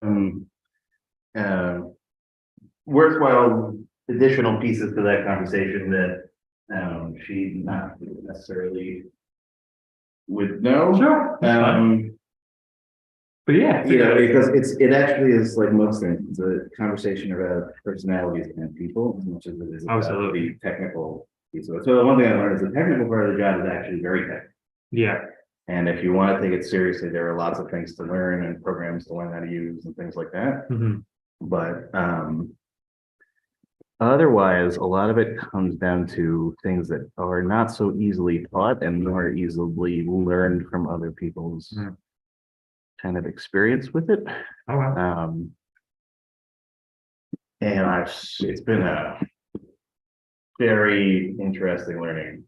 um, uh, worthwhile additional pieces to that conversation that she not necessarily would know. Sure. But yeah, because it actually is like most things. It's a conversation about personalities and people as much as it is about the technical piece of it. So the one thing I learned is the technical part of the job is actually very technical. Yeah. And if you want to take it seriously, there are lots of things to learn and programs to learn how to use and things like that. Mm-hmm. But otherwise, a lot of it comes down to things that are not so easily taught and more easily learned from other people's kind of experience with it. Oh, wow. And it's been a very interesting learning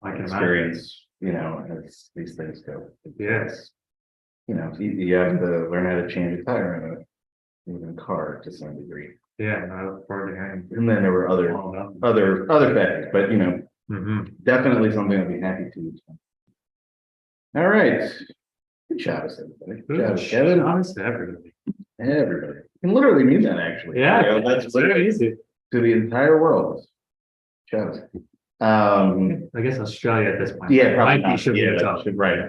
experience, as these things go. Yes. You have to learn how to change a tire in a car to some degree. Yeah, no, behind. And then there were other factors, but definitely something I'd be happy to. All right. Good job, everybody. Good job, Kevin. Everybody. Everybody. You can literally mean that actually. Yeah, that's very easy. To the entire world. Shout I guess Australia at this point. Yeah, probably might be right.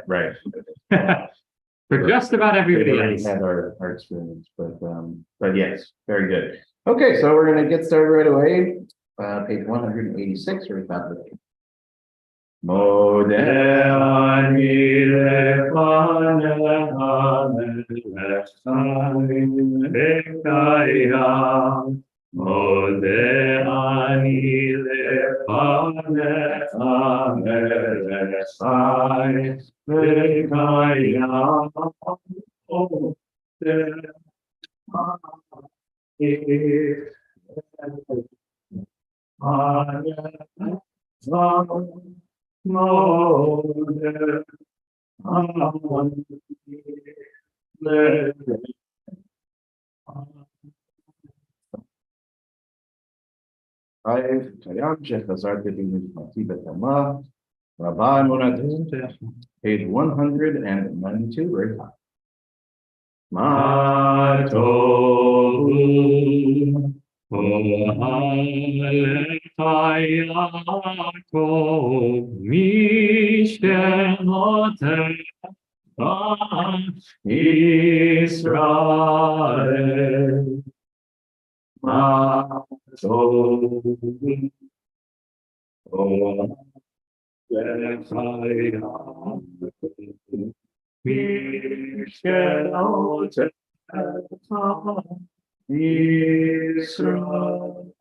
For just about everybody else. else. Had our experience, but yes, very good. Okay, so we're gonna get started right away. Page 186, or about the page. Page 192, very top. Israel. Israel.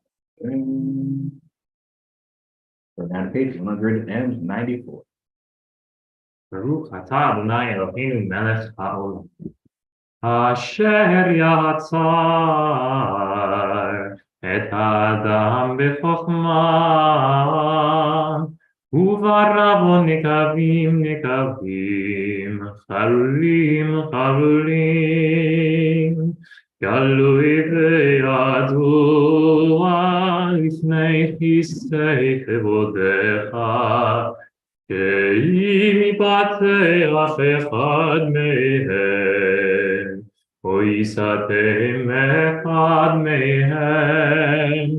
We're down to page 194. Baruch atah Adonai Eloheinu melech haolam. Asher yatzar et ha'adam b'chokhmah uvaravo nekavim chalulim galui v'yadua lifnei chisei kevodecha שאם יפתח אחד מהם, או יסתם אחד מהם,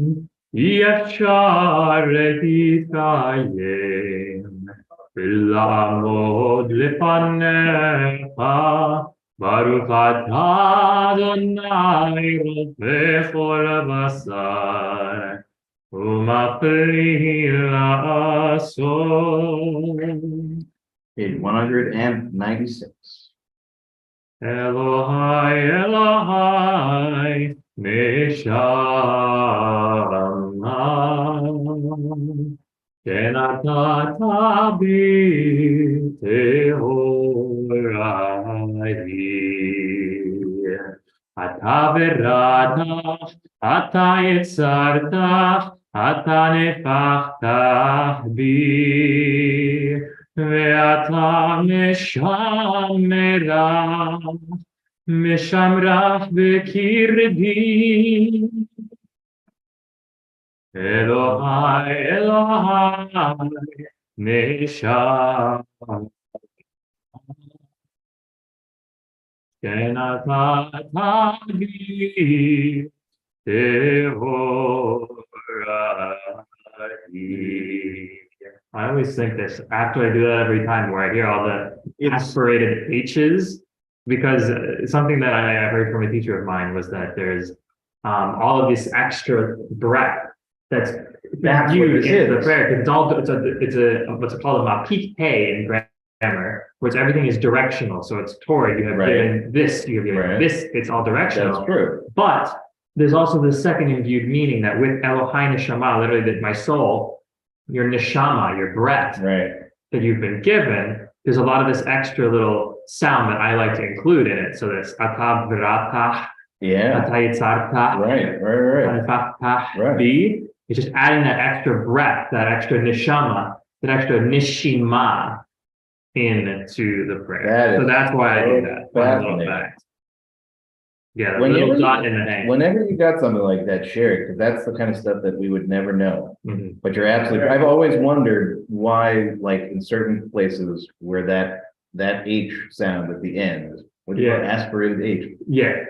אי אפשר להתקיים, ולעמוד לפניך, ברוך אתה אדוני רופא כל בשר. Page 196. Elohai, Elohai, Neshama, Kenatata bi tehorai. Ata veratach, ata yitzartach, אתה נפחת בי, ואתה משמרך בקרבי. אלוהי, אלוהי, נשמה. Kenatagi Tehorai. I always think this after I do that every time where I hear all the aspirated H's, because something that I heard from a teacher of mine was that there's all of this extra breath that's used in the prayer. It's a what's called a mapik in grammar, which everything is directional. So it's toward, you have given this, you have given this, it's all directional. That's true. But there's also the second imbued meaning that with Elohai Neshama, literally that my soul, your neshama, your breath that you've been given, there's a lot of this extra little sound that I like to include in it. So there's atav v'ratah, atayitzartah, bi. It's just adding that extra breath, that extra neshama, that extra nishima into the prayer. So that's why I do that. Yeah, the little dot in the name. Whenever you got something like that, share it, because that's the kind of stuff that we would never know. But you're absolutely, I've always wondered why, like in certain places where that H sound at the end, what do you call aspirated H? Yeah.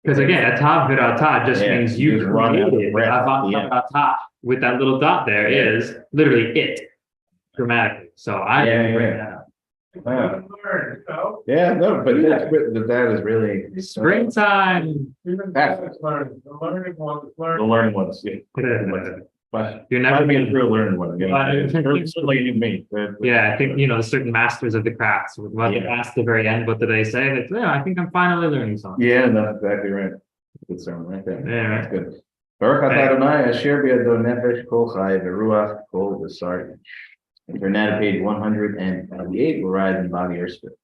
Because again, atav v'ratah just means you created with that little dot there is literally it grammatically. So I didn't bring that up. Wow. Yeah, no, but that is really springtime. The learning ones, yeah. But you're never being through a learned one. Certainly me. Yeah, I think certain masters of the crafts. What they asked at the very end, what did they say? They say, I think I'm finally learning something. Yeah, that's exactly right. Good sermon right there. Yeah, that's good. Baruch atah Adonai asher bi'ado nefesh kol chai v'ruach kol b'sar. And we're now at page 198. We'll rise in body or spirit.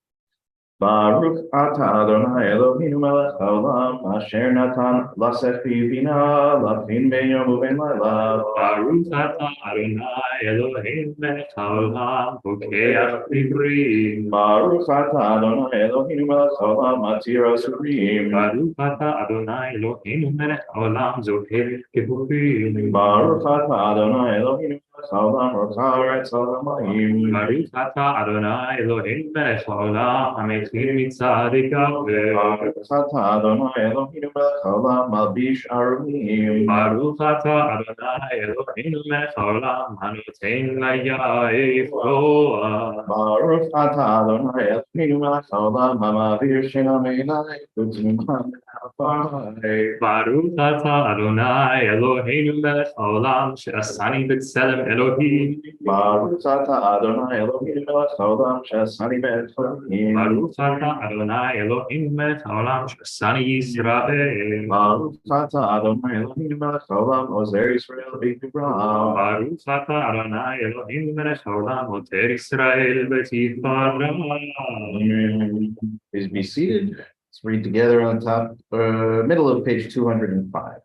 Baruch atah Adonai Eloheinu melech haolam asher natan lasefi bina lafin ben yom uben laila. Baruch atah Adonai Eloheinu melech haolam pokeach divrim. Baruch atah Adonai Eloheinu melech haolam matir asurim. Baruch atah Adonai Eloheinu melech haolam zocher keburim. Baruch atah Adonai Eloheinu melech haolam rokah eretz ha'olamayim. Baruch atah Adonai Eloheinu melech haolam hamechir mitzadikav. Baruch atah Adonai Eloheinu melech haolam malbish arumim. Baruch atah Adonai Eloheinu melech haolam hanoten layaif roa. Baruch atah Adonai Eloheinu melech haolam hamavir shinam einai utzimcha me'afai. Baruch atah Adonai Eloheinu melech haolam she'asani b'tselem Elohim. Baruch atah Adonai Eloheinu melech haolam she'asani be'elohim. Baruch atah Adonai Eloheinu melech haolam she'asani Yisrael. Baruch atah Adonai Eloheinu melech haolam ozer Yisrael b'tivram. Baruch atah Adonai Eloheinu melech haolam ozer Yisrael b'tivram. Please be seated. Let's read together on top, middle of page 205.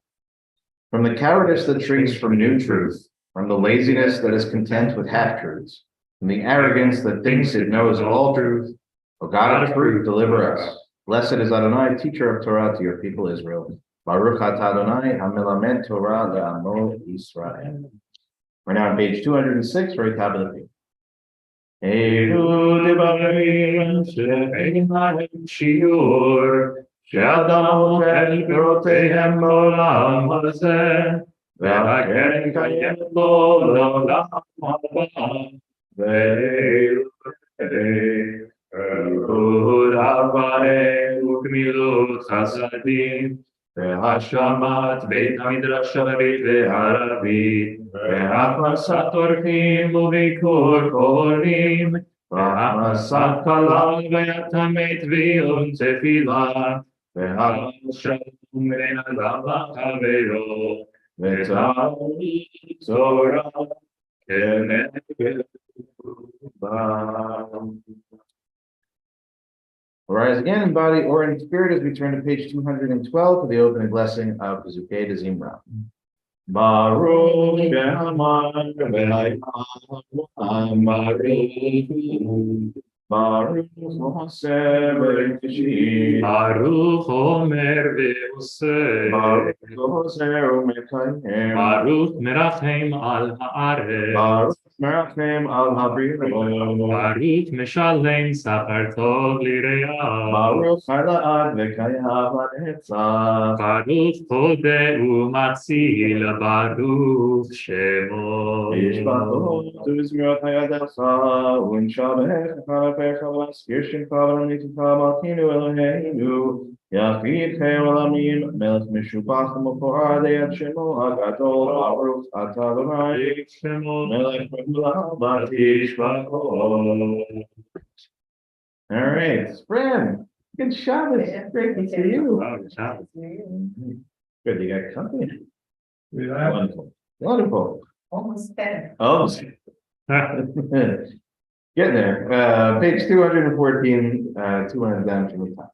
From the cowardice that shrinks from new truth, from the laziness that is content with half-truths, from the arrogance that thinks it knows all truth, O God of truth, deliver us. Blessed is Adonai, teacher of Torah to your people Israel. Baruch atah Adonai, hamelamed Torah le'amo Yisrael. We're now on page 206, very top of the page. Eilu devarim she'ein lahem shiur, she'adam okel piroteihem ba'olam hazeh, והקרן קיימת לו לעולם הבא, ואיכות אברהם וגמילות חסדים, והשלמת בית המדרש העברית והערבית, והכנסת אורחים וביקור כהנים, והכנסת כלה ויתמי תביעות תפילה, והשלום בין אדם לחברו, Rise again in body or in spirit as we turn to page 212 for the opening blessing of Pezukei de Zimra. Baruch She'amar Baruch Oseh V'Yishir. Baruch Omer V'Oseh. Baruch Ozer U'Mekayem. Baruch Merachem Al Haaretz. Baruch Merachem al Habrilo. Baruch Meshalem Sachar Tov Lireah. Baruch Harlaad Vekayav Anetzach. Baruch Hodeh Umatzil. Baruch Shemo. Yishbachot Uzmiot Hayadecha. Unshabech Hanapecha Vaskirshim Kavaram Nitucha Malkinu Eloheinu. Yachid Olamim Melech Mishupach Mokorah Deyat Shemo Agadol Baruch Atah Adonai Shemo. Melech Mekulah Batishbachot. All right, friend. Good Shabbos. Great to see you. Wow, Shabbos. Good, you got company. Yeah. Wonderful. Wonderful. Almost there. Oh. Getting there. Page 214, 200 down from the top.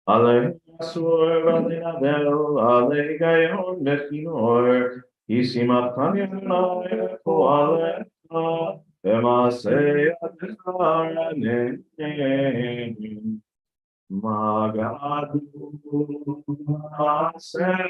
Ale Asur Valinadel, Ale Gayon Bechinor, Isimat Tanya Koale, Emase Adharane, Magadu, Maser,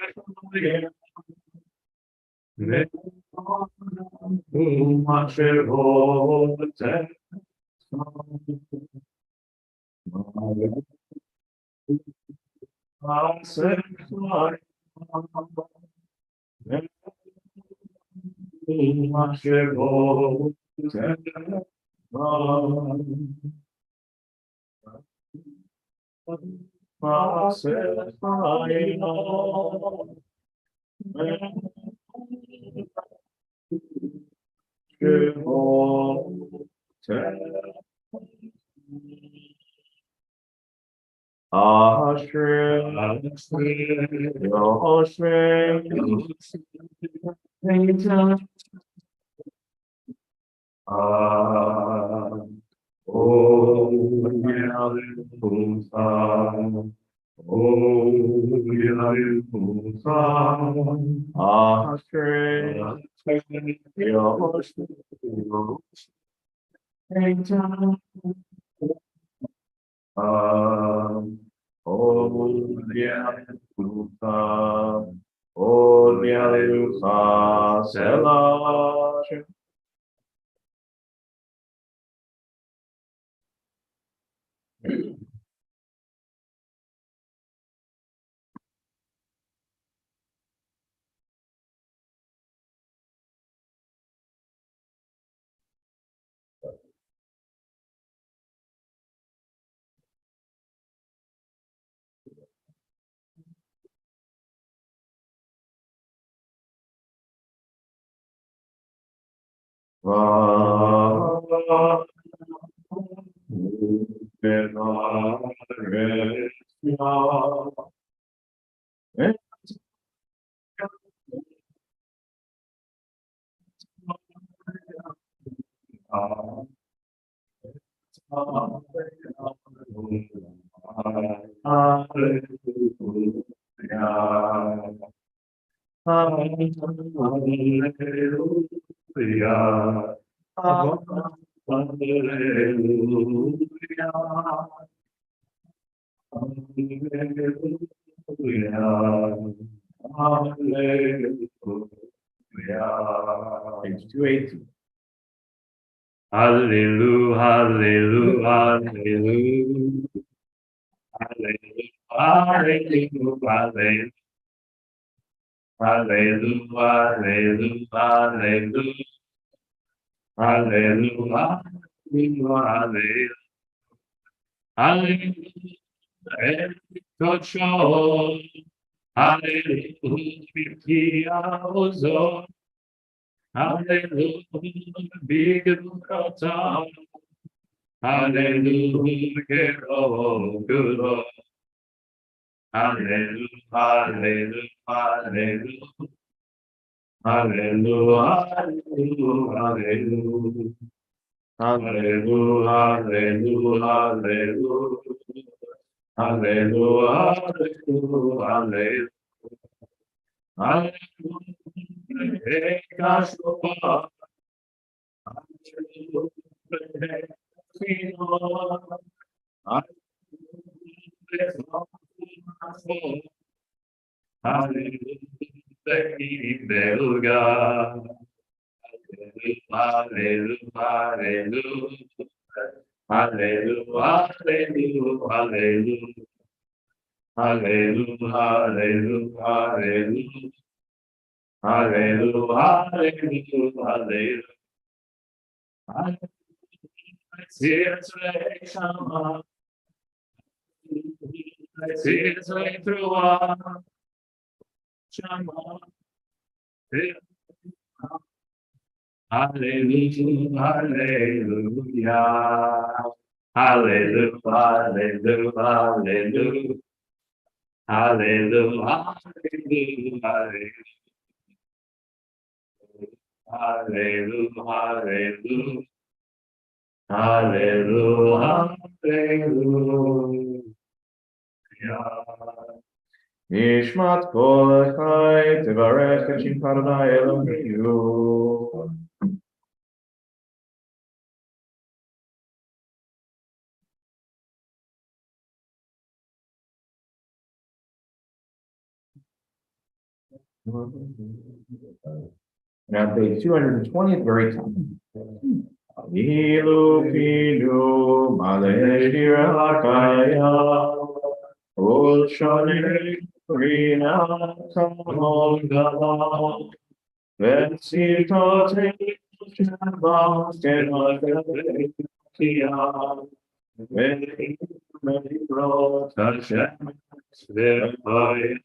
Page 218. Hallelujah, hallelujah, hallelujah. Hallelujah, hallelujah, Hallelujah, hallelujah, hallelujah, hallelujah, hallelujah, control, hallelujah, hallelujah, big God, hallelujah, oh, good Lord, hallelujah, hallelujah, hallelujah. Hallelujah, hallelujah, hallelujah, hallelujah, hallelujah, hallelujah, hallelujah, hallelujah, hallelujah, hallelujah, hallelujah, hallelujah, hallelujah, hallelujah, hallelujah, hallelujah, hallelujah, hallelujah, hallelujah, hallelujah. Tears way shama, tears way through shama. Hallelujah, hallelujah, hallelujah, hallelujah, hallelujah, hallelujah, hallelujah, hallelujah, hallelujah. Nishmat kol chai tevarech et shem Adonai Eloheinu. Now, page 220 at the very top. Ilukinu maleshir hakaya. Oshane rina kamol gala. Vensitote shabbat kenakaya. Vensitro tashem svepaya.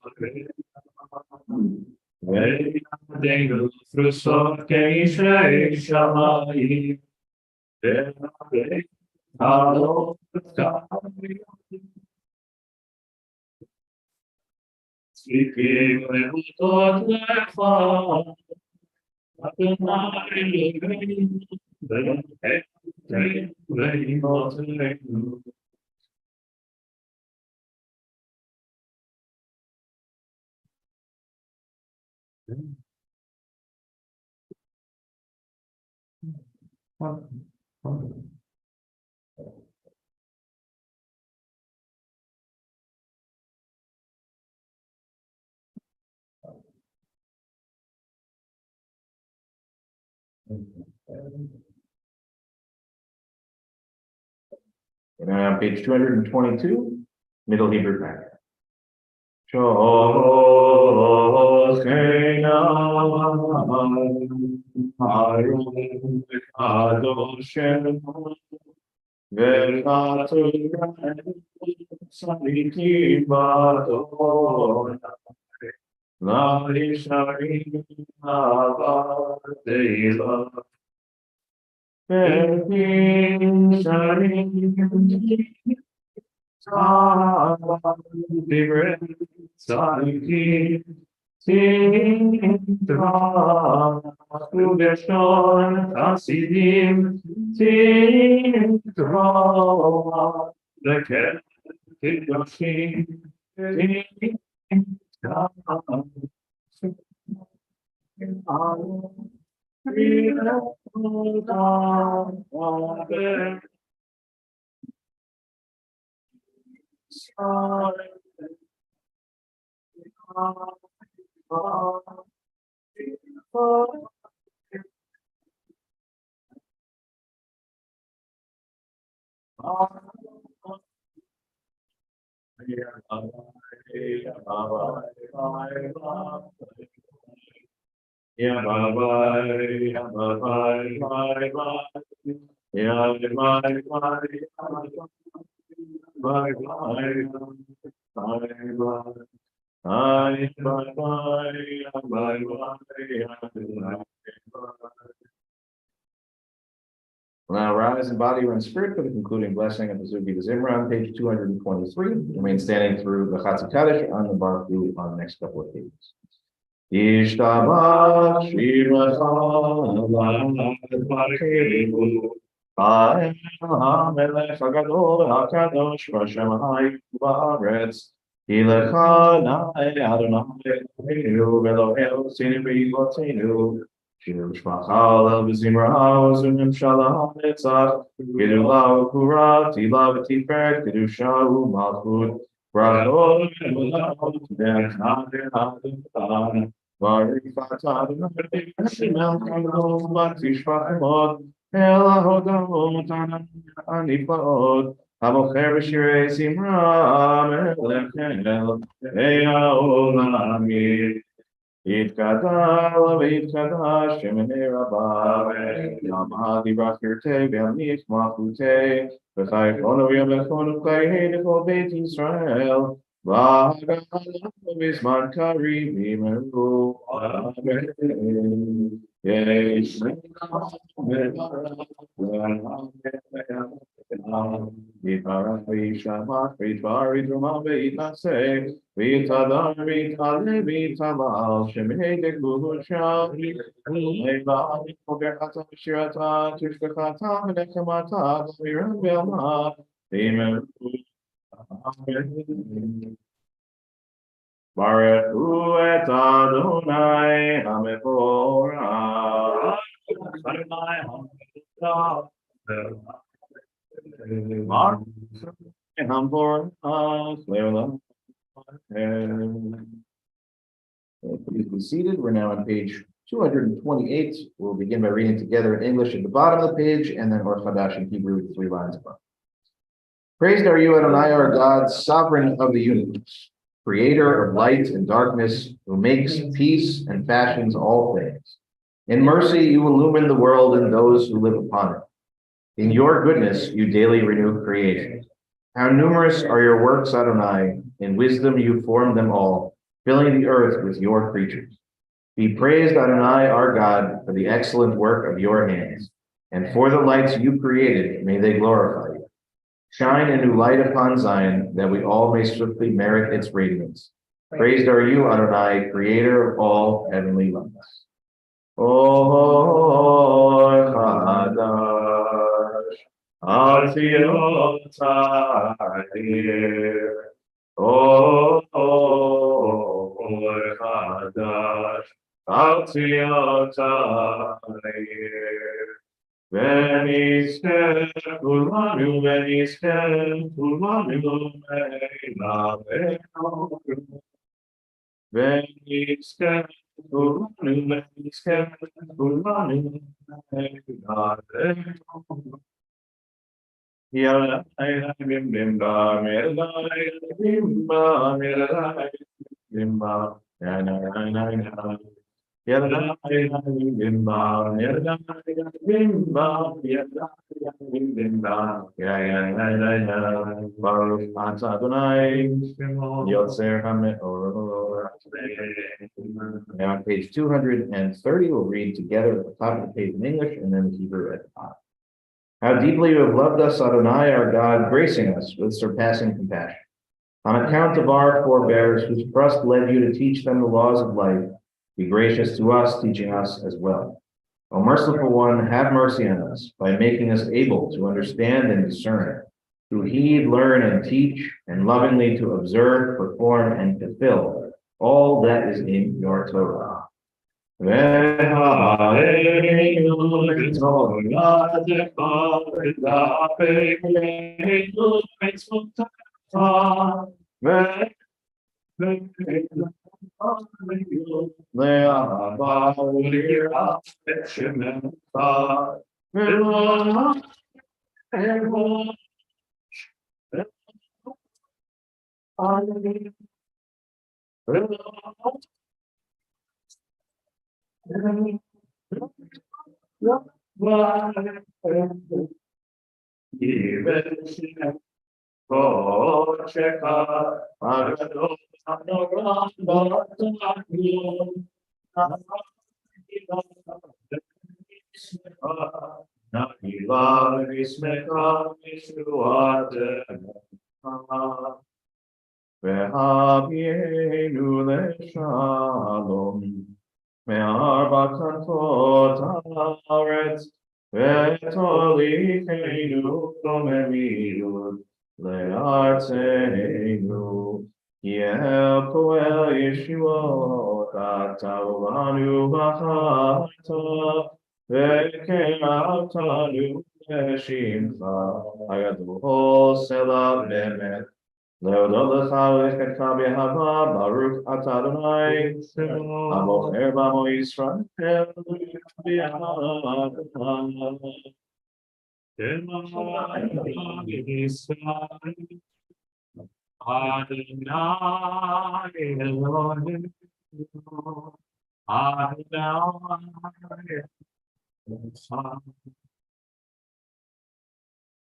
Veidengo frusot que Israel shamai. Halo, speaking levutot lefa, Adonai Eloheinu, ve'eteinu. And then on page 222, Middle Hebrew Pattern. Yeah, bye bye, bye bye, bye bye. Yeah, bye bye, bye bye, bye bye. Bye, bye, bye, bye. Now rise in body or in spirit for the concluding blessing of the Zugi the Zimra on page 223. Remain standing through the Chatzi Kaddish on the Baruch on the next couple of pages. Yishtabach Shiracha Baruch HaMelech HaGadol HaKadosh Hashem HaYitvaretz Yilecha Na'e Adonai Eloheinu Ve'Eloheinu Sinu V'Yivotenu Shinu Shmachal El V'Zimra Ha'ozunim Shalom Netzach Gedula U'Kura Tila V'Tiferet Kedusha U'Malchut Brachot V'Malchut V'Nadeh Baruch atah Adonai Hashem Eloheinu V'Tishpachimot El HaHodot HaNiflaot Habocher B'Shirei Zimra Melech El Ha'olamim Yitkadal v'yitkadash Sheminei Rabbah Yamad Yibrach Yirtei V'Yamich Machutei V'chaychono V'yamechono V'chayhei D'chol Beit Yisrael V'hagadol V'zman Karim V'yimeru Amen. Yesh V'yiparach v'yishamach v'yitvar v'yidrumah v'yitnaseh V'yitadar v'yitale v'yitalal Sheminei Dekluhu Shal Le'va V'berchata v'shirata Tishbechata v'nechamata V'yiram v'yamah V'yimeru Amen. Baruch Hu et Adonai HaMevorach. Please be seated. We're now on page 228. We'll begin by reading together in English at the bottom of the page and then Or Chadash in Hebrew, 3 lines above. Praised are you, Adonai, our God, sovereign of the universe, creator of light and darkness, who makes peace and fashions all things. In mercy, you illumine the world and those who live upon it. In your goodness, you daily renew creation. How numerous are your works, Adonai. In wisdom, you formed them all, filling the earth with your creatures. Be praised, Adonai, our God, for the excellent work of your hands. And for the lights you created, may they glorify you. Shine a new light upon Zion, that we all may swiftly merit its radiance. Praised are you, Adonai, creator of all heavenly lights. Oh, Chadash, Atziyotair. Oh, Chadash, Atziyotair. Venisken kulmanu, venisken kulmanu, meinavenu. Venisken kulmanu, venisken kulmanu, meinavenu. Yalai bim bimba, miralai bimba, miralai bimba, yana. Baruch atah Adonai Yotzer HaMe'orot. Now on page 230, we'll read together at the top of the page in English and then the Hebrew at the bottom. How deeply you have loved us, Adonai, our God, gracing us with surpassing compassion. On account of our forebears, whose trust led you to teach them the laws of life, be gracious to us, teaching us as well. O merciful one, have mercy on us by making us able to understand and discern, to heed, learn, and teach, and lovingly to observe, perform, and fulfill all that is in your Torah. והביאנו לשלום מארבע כנפות הארץ, ותוליכנו קוממיות לארצנו, כי אל פועל ישועות אתה ובנו בחרת, וקרבתנו לשמך הגדול סלע באמת. להודות לך ולחכך באהבה, ברוך אתה אדוני, המוכר בעמו ישראל, באהבה.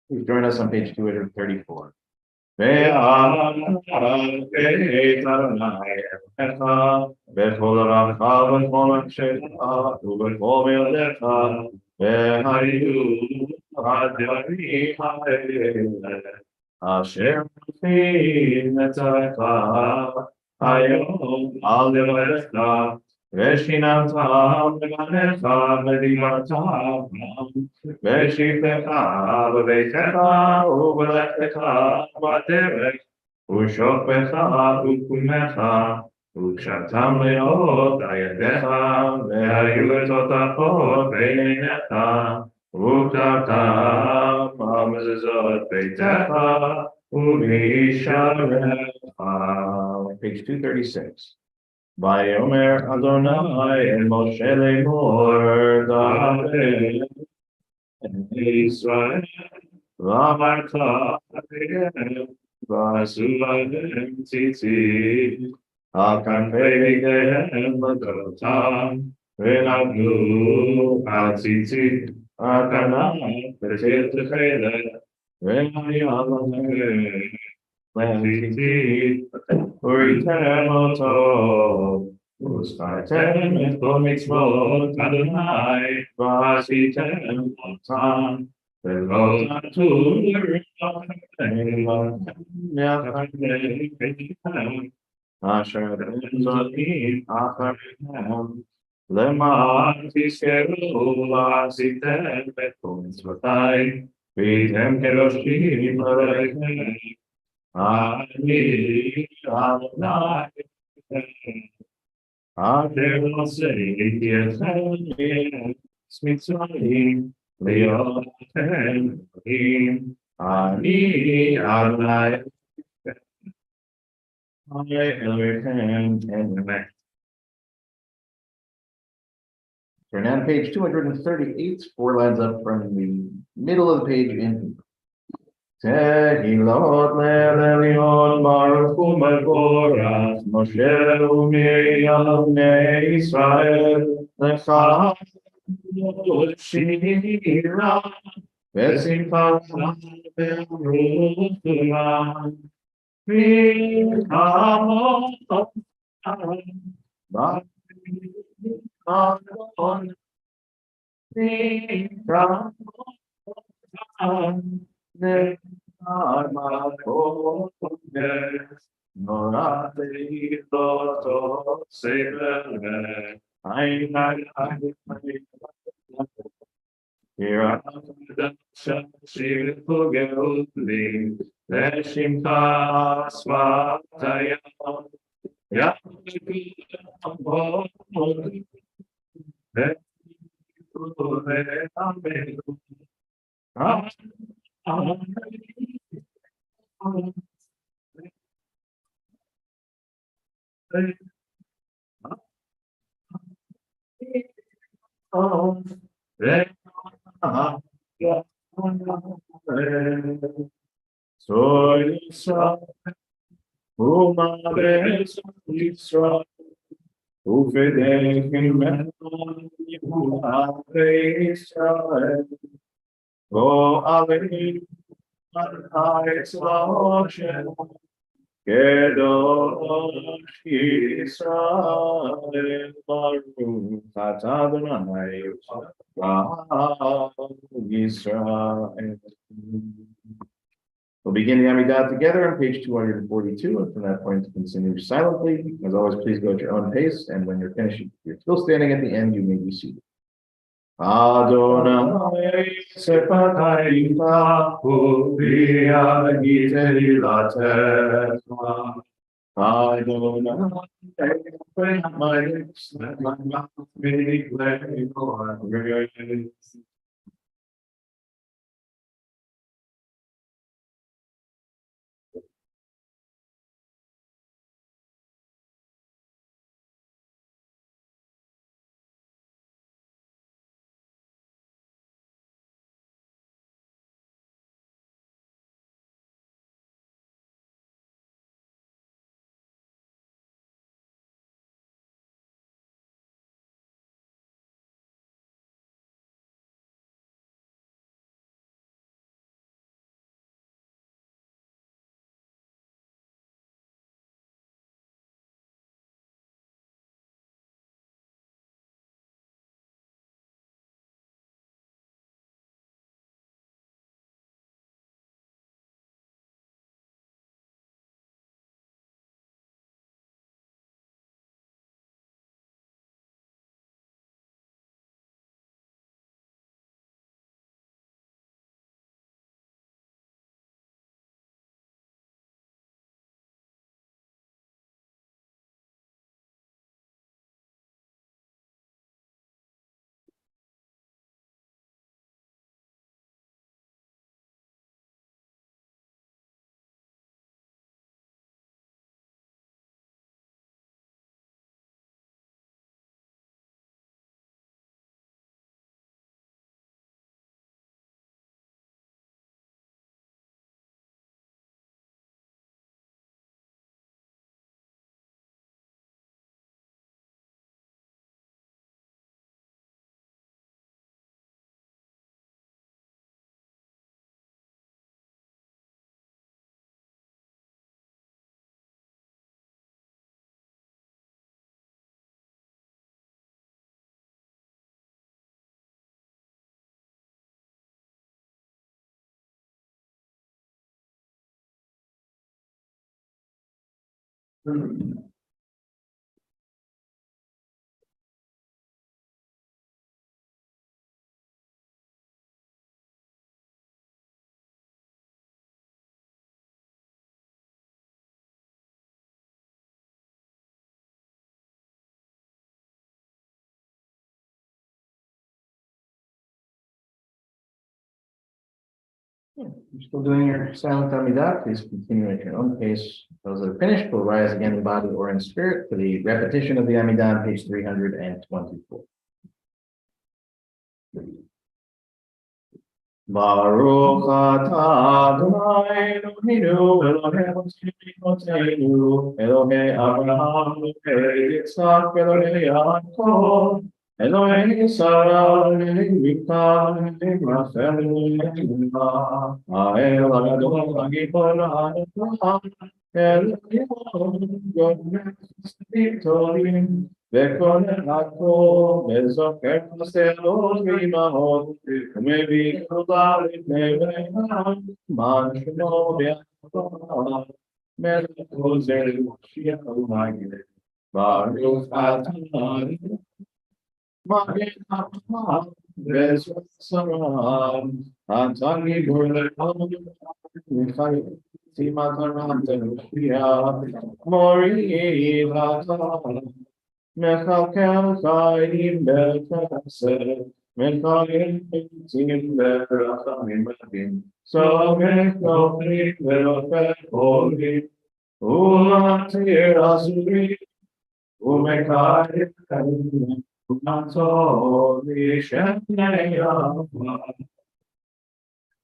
Please join us on page 234. בכל רעך ובכל נפשך ובכל מאודיך, והיו הדברים האלה אשר מופיעים אצלך היום על דבריך, ושיננתם לבניך ודיברתם בשבתך בביתך ובלכתך בדרך ושוכבך וקומך וקשרתם לאות על ידיך והיו את אותות בין עיניך וכתבתם על מזוזות ביתך ובשעריך. Page 236. ויאמר אדוני אל משה לאמור, דבר אל ישראל ואמרת להם ועשו להם ציצית על כנפי בגדיהם לדורותם, ונתנו על ציצית על כנף בתחילת תכלת, והיה להם לציצית וריתם אותו, ושמרתם את כל מצוות אדוני ועשיתם אותם, ולא תטו לרעכם אשר אתם זונים אחריכם, למען תזכרו ועשיתם את כל מצוותי והייתם קדושים עליכם. אני אדוני אשר הוצאתי אתכם מארץ מצרים להיות לכם אלוהים. אני אדוני אלוהיכם. Amen. Turn down to page 238, 4 lines up from the middle of the page in תהילות לעליון ברוך ומבורך משה ומרים בני ישראל לך שירה ושמחה ורוחמה מלחמות Soy Israel, uma vez Israel, o fedez que me Israel. Go Aleinu, Adas Israel. Kedosh Yisrael, Baruch Atah Adonai, Yisrael. We'll begin the Amidah together on page 242, and from that point continue silently. As always, please go at your own pace, and when you're finished, if you're still standing at the end, you may be seated. Adonai sepatai tahu bi'agi tehilatecha. Adonai open my lips, let my mouth declare your grace. You're still doing your silent Amidah, please continue at your own pace. Those that are finished will rise again in body or in spirit for the repetition of the Amidah on page 324. Baruch atah Adonai Eloheinu, Elohe Avraham, Elohe Yitzchak, Elohe Yaakov, Elohe Sarah, Elohe Rivka, Elohe Rachel, Ha'el Hagadol Hagibor Ha'adonai, Elohe Victorim, וכל הכל בזוכר חסרות ואימהות ומביא כרובה לפני בניהם מן שמו ביחד מלך עוזר ומשיח ומגן ברוך אתה מגן החכם וזאת שרם אתה גיבור לכל וחי שימת הרם תנושיע מוריד אתה מכלכל חיים בחסד, מכהן עצים ברחמים רבים, סומך כופרים ורופא חולים, ומתיר אסורים, ומקרב חיים, ומצור משפני אהבה.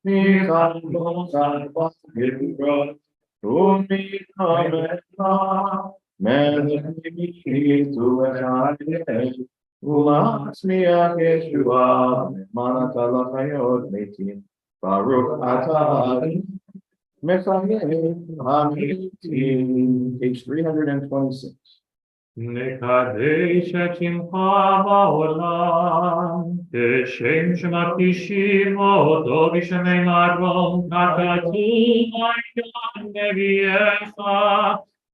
מחלקות חלפת גברות, ומתחמך מלך ממיתו וחייך, ולהצמיח ישועה, למען אתה לחיות מתים, ברוך אתה מחיים המתים. Page 326. נקדש את שמך בעולם, כשם שמקדישים אותו בשמי מרום, ככתוב עין נביאך,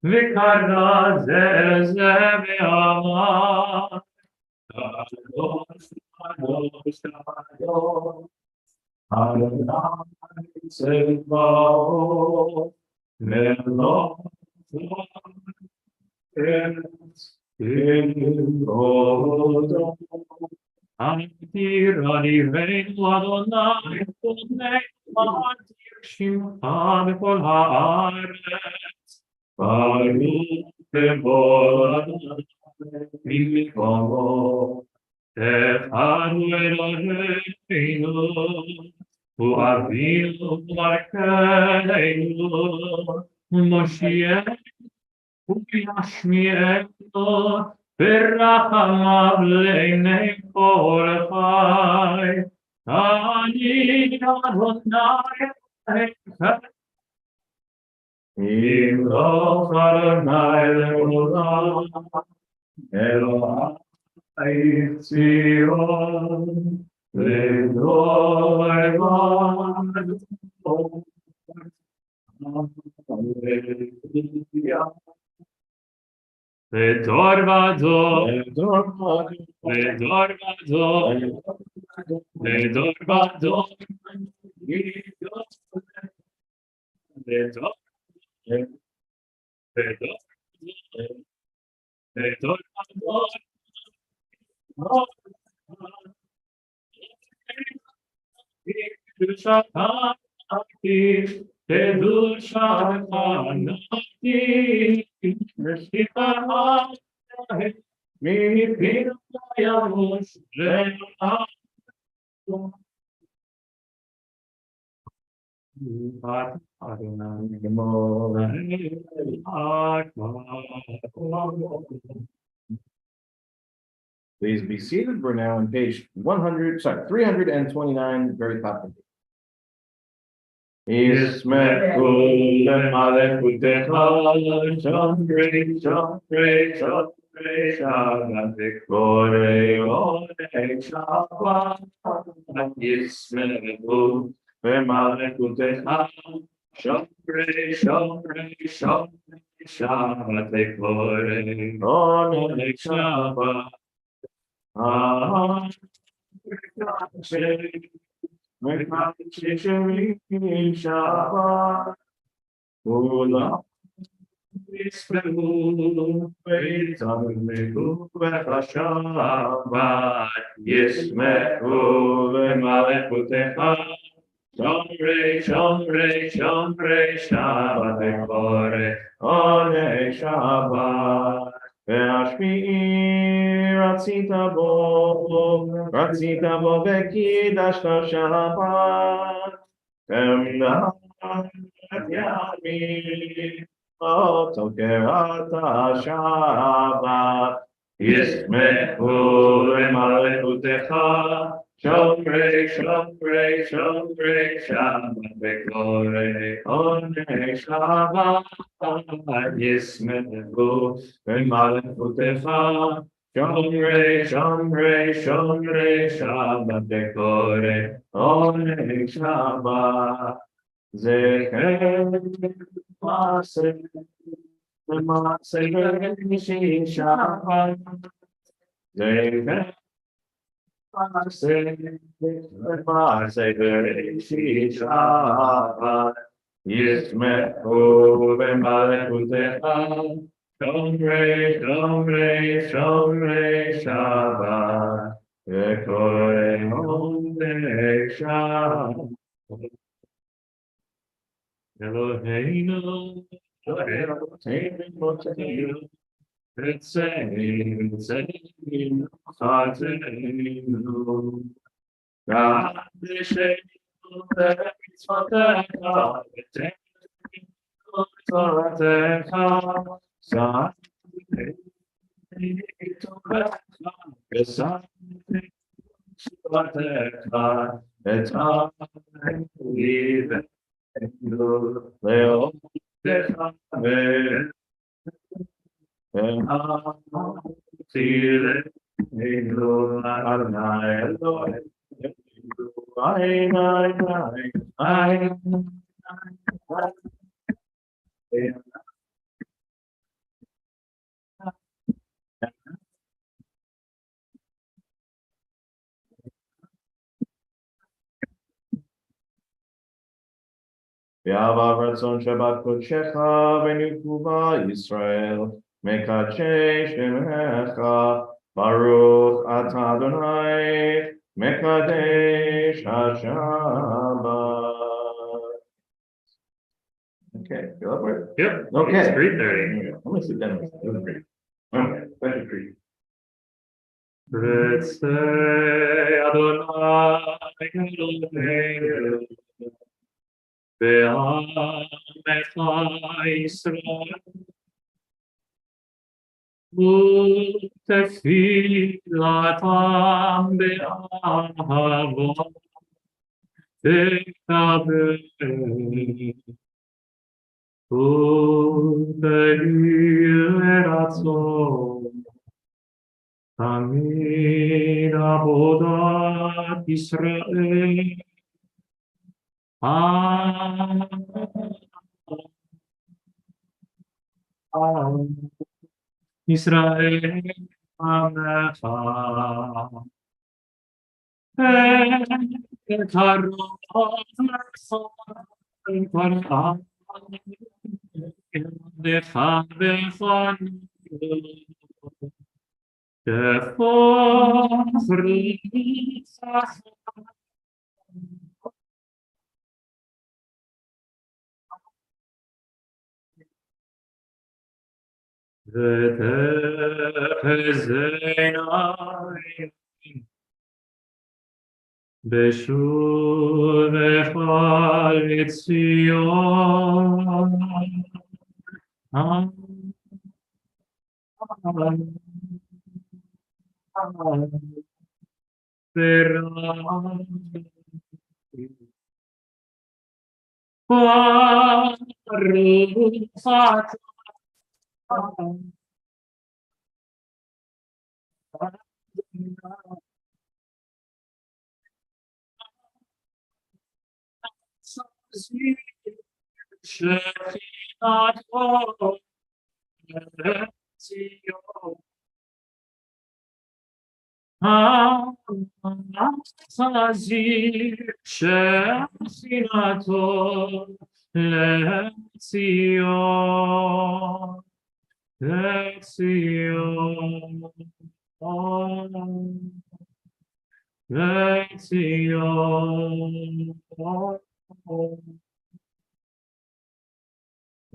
וקרא זה ואמר. אדוני צבאות, מלוך עתירה ליבנו אדוני, ובני עתיר שמך בכל הארץ. ברוך תבוא אדוני ממקומו, אחד אלוהינו, הוא אבינו מלכנו, מושיענו וישמיענו, ברחמיו לעיני כל חי. אני אדוני אלוהיך, ימלוך אדוני לעולם, אלוהי ציון, לדור ודור. לדור ודור, לדור ודור, לדור ודור, לדור ודור, לדור ודור. Please be seated. We're now on page 329, very top of it. ישמחו למלכותך, שומרי שומרי שומרי שבת וקוראי עונג שבת. ישמחו למלכותך, שומרי שומרי שומרי שבת וקוראי עונג שבת. Shabbat, Ula, Yismeu, Veitameu, Shabbat, Yismeu, V'malechutecha, Shomrei, Shomrei, Shomrei, Shabbat, V'koreh, Onei Shabbat, Ve'ashmi'i, Ratzita bo v'kidashta Shabbat, Emnat yami, Oto kerata Shabbat, Yismechu lemalechutecha, Shomrei, Shomrei, Shomrei, Shabbat, V'koreh, Onei Shabbat, Yismechu lemalechutecha, Shomrei, Shomrei, Shomrei, Shabbat, V'koreh, Onei Shabbat. Zecher Maseh, Maseh Bereshit Shabbat. Zecher Maseh, Maseh Bereshit Shabbat. Yismechu b'malechutecha, Shomrei, Shomrei, Shomrei Shabbat, V'koreh Onei Shabbat. Eloheinu, Eloheinu, Etzeinu, Chatzeinu, Kadesheinu, Mitzvotecha, V'teinu, Toratecha, Adas Israel Shabbat Israel Mekadesh Shemecha Baruch Atah Adonai Mekadesh HaShabbat. Okay, feel up with it? Yep. Okay. It's 3:30. Let me sit down. It was great. Okay, special treat. Ritzei Adonai Eloheinu Ve'amecha Yisrael U'tefilatam be'ahava Te'kabel U'tehi ratzon Tamid Avodat Israel Israel Amecha Et harot Merson Decha befanu Beshuv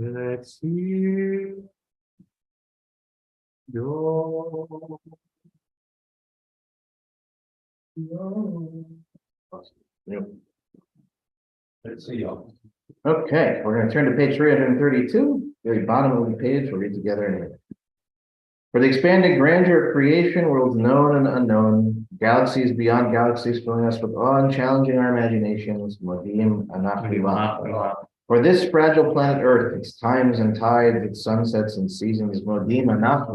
Let's see your Yep. Let's see y'all. Okay, we're going to turn to page 332, very bottom of the page. We'll read together anyway. For the expanding grandeur of creation, worlds known and unknown, galaxies beyond galaxies filling us with awe and challenging our imaginations, Modim Anach. For this fragile planet Earth, its times and tides, its sunsets and seasons, Modim Anach.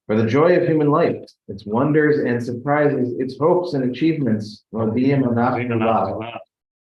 For the joy of human life, its wonders and surprises, its hopes and achievements, Modim Anach.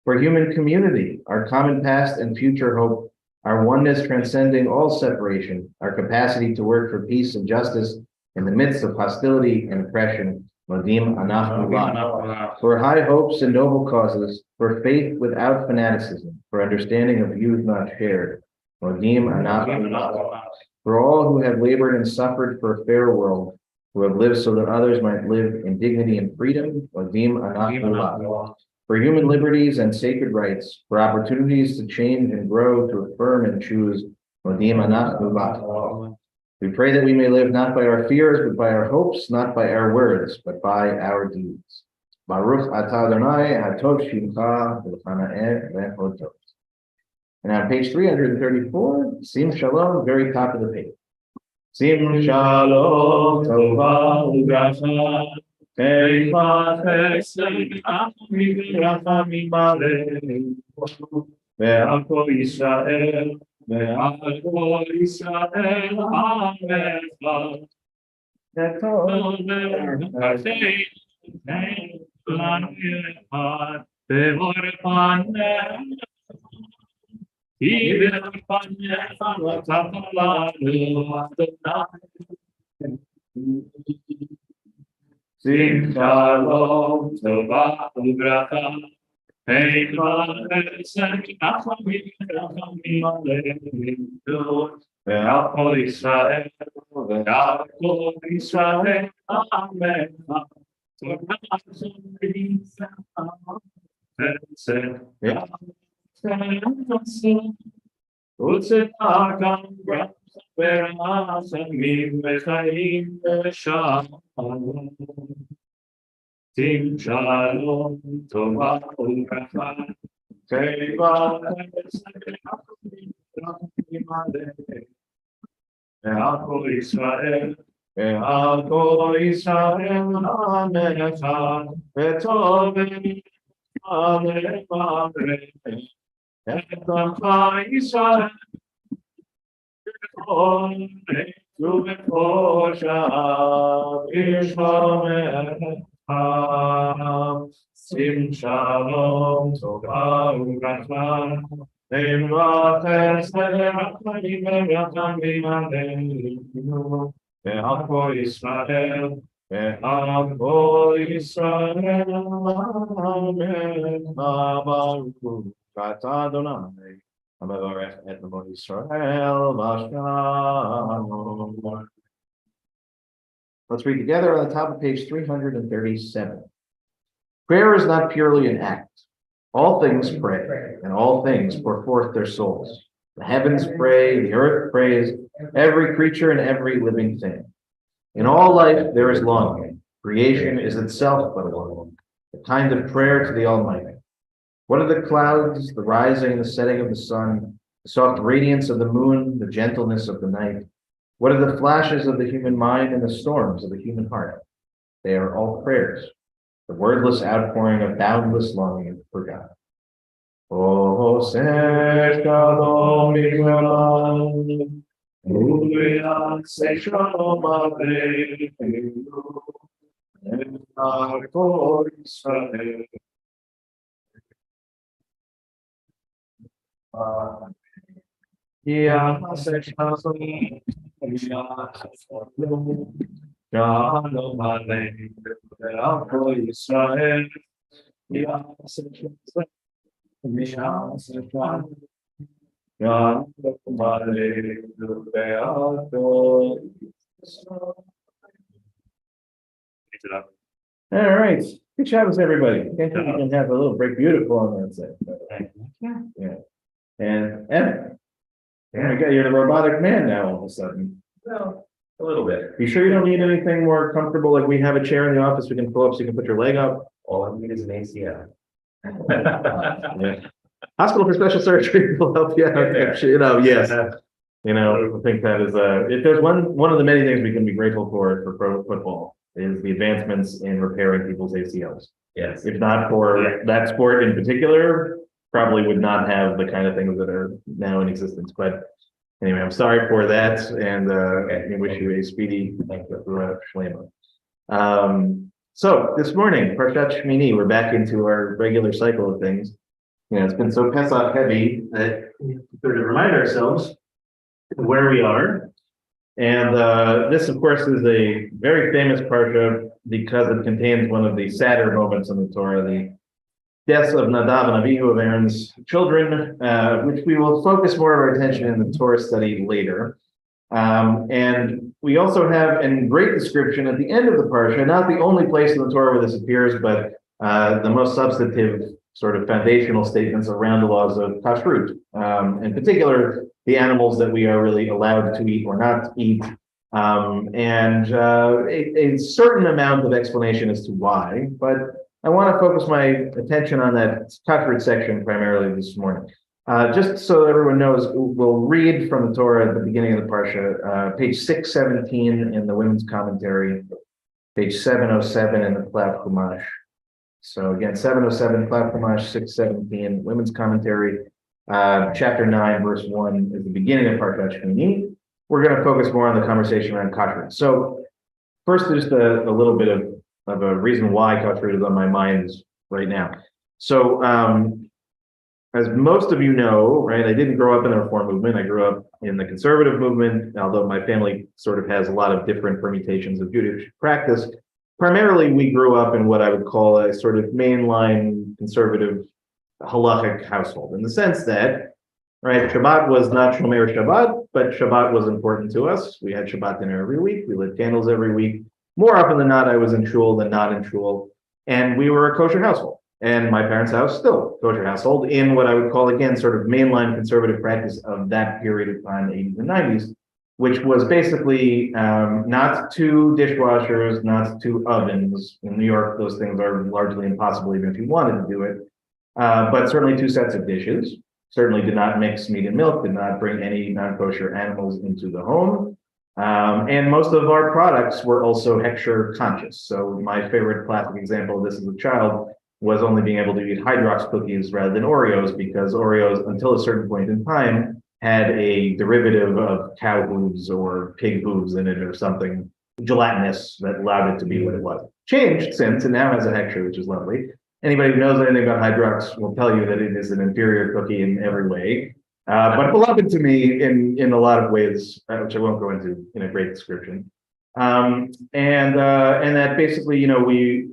For human community, our common past and future hope, our oneness transcending all separation, our capacity to work for peace and justice in the midst of hostility and oppression, Modim Anach. For high hopes and noble causes, for faith without fanaticism, for understanding of views not shared, Modim Anach. For all who have labored and suffered for a fair world, who have lived so that others might live in dignity and freedom, Modim Anach. For human liberties and sacred rights, for opportunities to change and grow, to affirm and choose, Modim Anach. We pray that we may live not by our fears, but by our hopes, not by our words, but by our deeds. Baruch Atah Adonai Hatov Shimcha V'Chana'eh V'Hodot. And on page 334, Sim Shalom, very top of the page. Sim Shalom Tova Ubracha. ועל כל ישראל, ועל כל ישראל עמך, וטוב לנו אחד, ובורפניך, כי בפניך נתת לנו אדוני. שים שלום, טובה וברכה, ועל כל ישראל, ועל כל ישראל עמך, וצדקה ורחמים וחיים ושלום. שים שלום, טובה וברכה, ועל כל ישראל, ועל כל ישראל עמך, וטוב את עמך ישראל, ובכל שעה ישמרך. שים שלום, טובה וברכה, וחסד ורחמים עלינו, ועל כל ישראל, ועל כל ישראל עמך, ברוך אתה אדוני המברך את עמו ישראל בשלום. Let's read together on the top of page 337. Prayer is not purely an act. All things pray, and all things pour forth their souls. The heavens pray, the earth prays, every creature and every living thing. In all life there is longing. Creation is itself but a longing, a kind of prayer to the Almighty. What are the clouds, the rising and the setting of the sun, the soft radiance of the moon, the gentleness of the night? What are the flashes of the human mind and the storms of the human heart? They are all prayers, the wordless outpouring of boundless longing for God. Oh, shalom Israel, say shalom Aleinu, and our God Israel. Shalom Aleinu, ועל כל ישראל, יעשה שלום, ויעשה שלום. Shalom Aleinu, ועל כל ישראל. All right, good Shabbos, everybody. I think we can have a little break. Beautiful on that side. Yeah. And Evan, you're the robotic man now all of a sudden. Well, a little bit. You sure you don't need anything more comfortable? Like we have a chair in the office we can pull up so you can put your leg up. All I need is an ACL. Yeah. Hospital for Special Surgery will help you out. Yes. I think that is if there's one of the many things we can be grateful for pro football is the advancements in repairing people's ACLs. Yes. If not for that sport in particular, probably would not have the kind of things that are now in existence. But anyway, I'm sorry for that, and I wish you a speedy shlema. So this morning, Parshat Shmini, we're back into our regular cycle of things. It's been so Pesach heavy that we sort of remind ourselves where we are. And this, of course, is a very famous parsha because it contains one of the sadder moments in the Torah, the deaths of Nadav and Avihu, of Aaron's children, which we will focus more of our attention in the Torah study later. And we also have a great description at the end of the parsha, not the only place in the Torah where this appears, but the most substantive sort of foundational statements around the laws of kashrut, in particular, the animals that we are really allowed to eat or not eat, and a certain amount of explanation as to why, but I want to focus my attention on that kashrut section primarily this morning. Just so everyone knows, we'll read from the Torah at the beginning of the Parsha, page 617 in the Women's Commentary, page 707 in the Plav Chumash. So again, 707 Plav Chumash, 617 Women's Commentary, chapter 9, verse 1 is the beginning of Parshat Shmini. We're going to focus more on the conversation around kashrut. So first, just a little bit of a reason why kashrut is on my mind right now. So as most of you know, right, I didn't grow up in the Reform movement. I grew up in the conservative movement, although my family sort of has a lot of different permutations of Jewish practice. Primarily, we grew up in what I would call a sort of mainline conservative halachic household, in the sense that, right, Shabbat was not Shomer Shabbat, but Shabbat was important to us. We had Shabbat dinner every week. We lit candles every week. More often than not, I was in shul than not in shul. And we were a kosher household. And my parents' house, still kosher household, in what I would call, again, sort of mainline conservative practice of that period of time, 80s and 90s, which was basically not two dishwashers, not two ovens. In New York, those things are largely impossible, even if you wanted to do it. But certainly two sets of dishes. Certainly did not mix meat and milk, did not bring any non-kosher animals into the home. And most of our products were also hechsher conscious. So my favorite classic example of this as a child was only being able to eat Hydrox cookies rather than Oreos, because Oreos, until a certain point in time, had a derivative of cow hooves or pig hooves in it or something gelatinous that allowed it to be what it was. Changed since, and now has a hechsher, which is lovely. Anybody who knows anything about Hydrox will tell you that it is an inferior cookie in every way, but beloved to me in a lot of ways, which I won't go into in a great description. And that basically, you know, we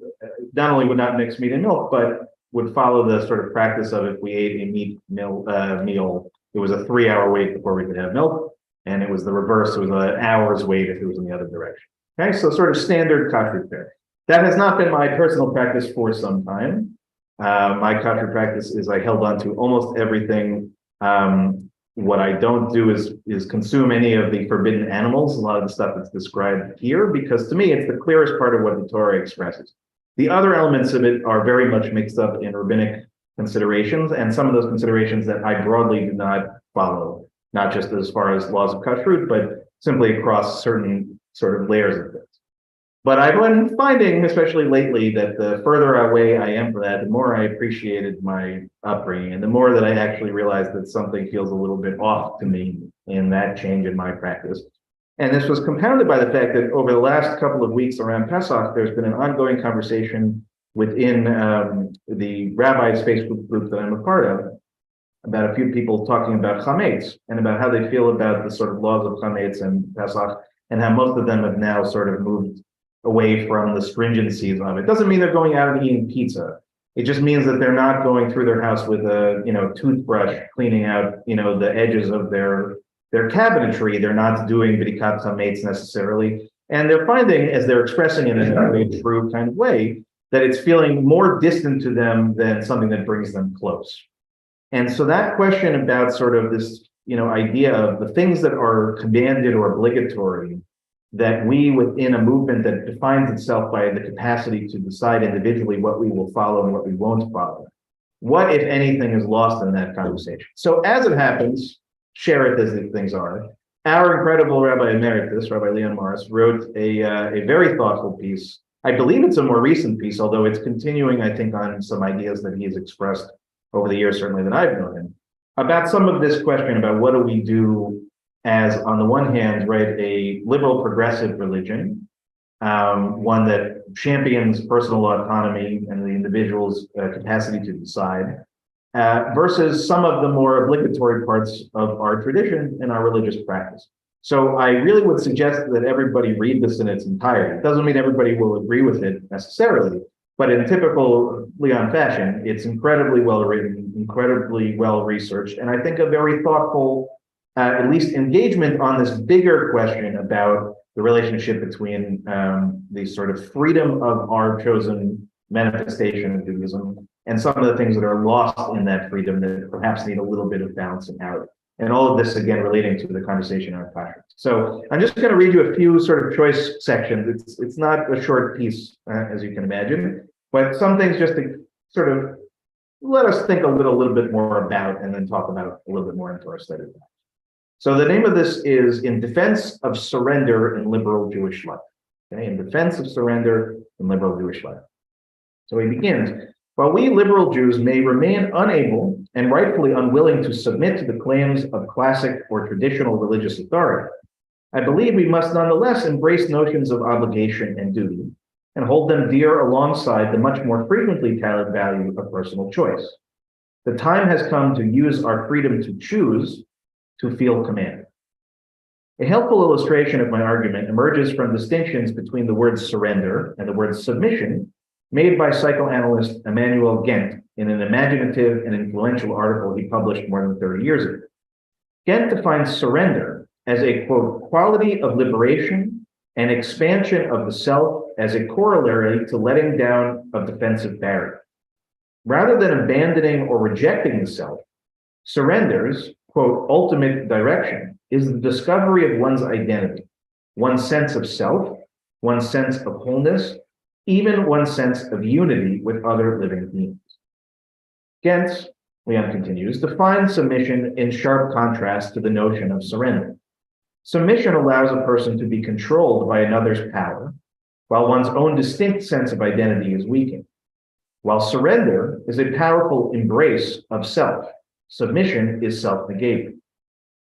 not only would not mix meat and milk, but would follow the sort of practice of, if we ate a meat meal, it was a 3-hour wait before we could have milk, and it was the reverse. It was an hour's wait if it was in the other direction. Okay, so sort of standard kashrut fare. That has not been my personal practice for some time. My kashrut practice is I held on to almost everything. What I don't do is consume any of the forbidden animals, a lot of the stuff that's described here, because to me, it's the clearest part of what the Torah expresses. The other elements of it are very much mixed up in rabbinic considerations, and some of those considerations that I broadly do not follow, not just as far as laws of kashrut, but simply across certain sort of layers of this. But I've been finding, especially lately, that the further away I am from that, the more I appreciated my upbringing, and the more that I actually realized that something feels a little bit off to me in that change in my practice. And this was compounded by the fact that over the last couple of weeks around Pesach, there's been an ongoing conversation within the rabbis' Facebook group that I'm a part of, about a few people talking about chametz and about how they feel about the sort of laws of chametz and Pesach, and how most of them have now sort of moved away from the stringencies of it. Doesn't mean they're going out and eating pizza. It just means that they're not going through their house with a toothbrush, cleaning out the edges of their cabinetry. They're not doing b'dikat chametz necessarily, and they're finding, as they're expressing it in a very true kind of way, that it's feeling more distant to them than something that brings them close. And so that question about sort of this idea of the things that are commanded or obligatory, that we within a movement that defines itself by the capacity to decide individually what we will follow and what we won't follow. What, if anything, is lost in that conversation? So as it happens, share it as if things are, our incredible Rabbi Emeritus, Rabbi Leon Morris, wrote a very thoughtful piece. I believe it's a more recent piece, although it's continuing, I think, on some ideas that he has expressed over the years, certainly that I've known him, about some of this question about what do we do as, on the one hand, right, a liberal progressive religion, one that champions personal autonomy and the individual's capacity to decide, versus some of the more obligatory parts of our tradition and our religious practice. So I really would suggest that everybody read this in its entirety. It doesn't mean everybody will agree with it necessarily, but in typical Leon fashion, it's incredibly well written, incredibly well researched, and I think a very thoughtful at least engagement on this bigger question about the relationship between the sort of freedom of our chosen manifestation of Judaism and some of the things that are lost in that freedom that perhaps need a little bit of balancing out. And all of this, again, relating to the conversation on kashrut. So I'm just going to read you a few sort of choice sections. It's not a short piece, as you can imagine, but some things just to sort of let us think a little bit more about and then talk about a little bit more into our study. So the name of this is In Defense of Surrender in Liberal Jewish Life. Okay, in defense of surrender in liberal Jewish life. So he begins, while we liberal Jews may remain unable and rightfully unwilling to submit to the claims of classic or traditional religious authority, I believe we must nonetheless embrace notions of obligation and duty and hold them dear alongside the much more frequently touted value of personal choice. The time has come to use our freedom to choose to feel commanded. A helpful illustration of my argument emerges from distinctions between the word surrender and the word submission made by psychoanalyst Emmanuel Gent in an imaginative and influential article he published more than 30 years ago. Gent defines surrender as a, quote, quality of liberation and expansion of the self as a corollary to letting down of defensive barriers. Rather than abandoning or rejecting the self, surrender's, quote, ultimate direction is the discovery of one's identity, one's sense of self, one's sense of wholeness, even one's sense of unity with other living beings. Gent, Leon continues, defines submission in sharp contrast to the notion of surrender. Submission allows a person to be controlled by another's power, while one's own distinct sense of identity is weakened. While surrender is a powerful embrace of self, submission is self-negating.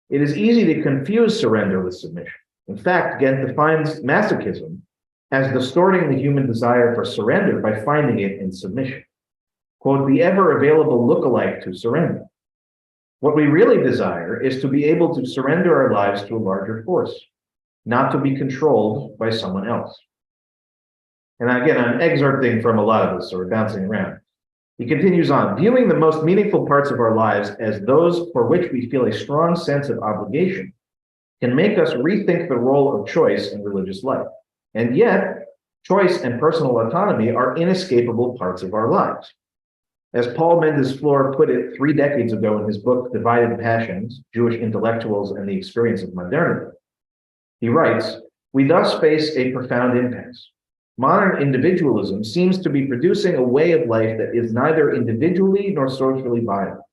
It is easy to confuse surrender with submission. In fact, Gent defines masochism as distorting the human desire for surrender by finding it in submission. Quote, the ever-available look-alike to surrender. What we really desire is to be able to surrender our lives to a larger force, not to be controlled by someone else. And again, I'm excerpting from a lot of this, so we're bouncing around. He continues on, viewing the most meaningful parts of our lives as those for which we feel a strong sense of obligation can make us rethink the role of choice in religious life. And yet, choice and personal autonomy are inescapable parts of our lives. As Paul Mendes-Flohr put it 3 decades ago in his book, Divided Passions, Jewish Intellectuals and the Experience of Modernity, he writes, we thus face a profound impasse. Modern individualism seems to be producing a way of life that is neither individually nor socially viable.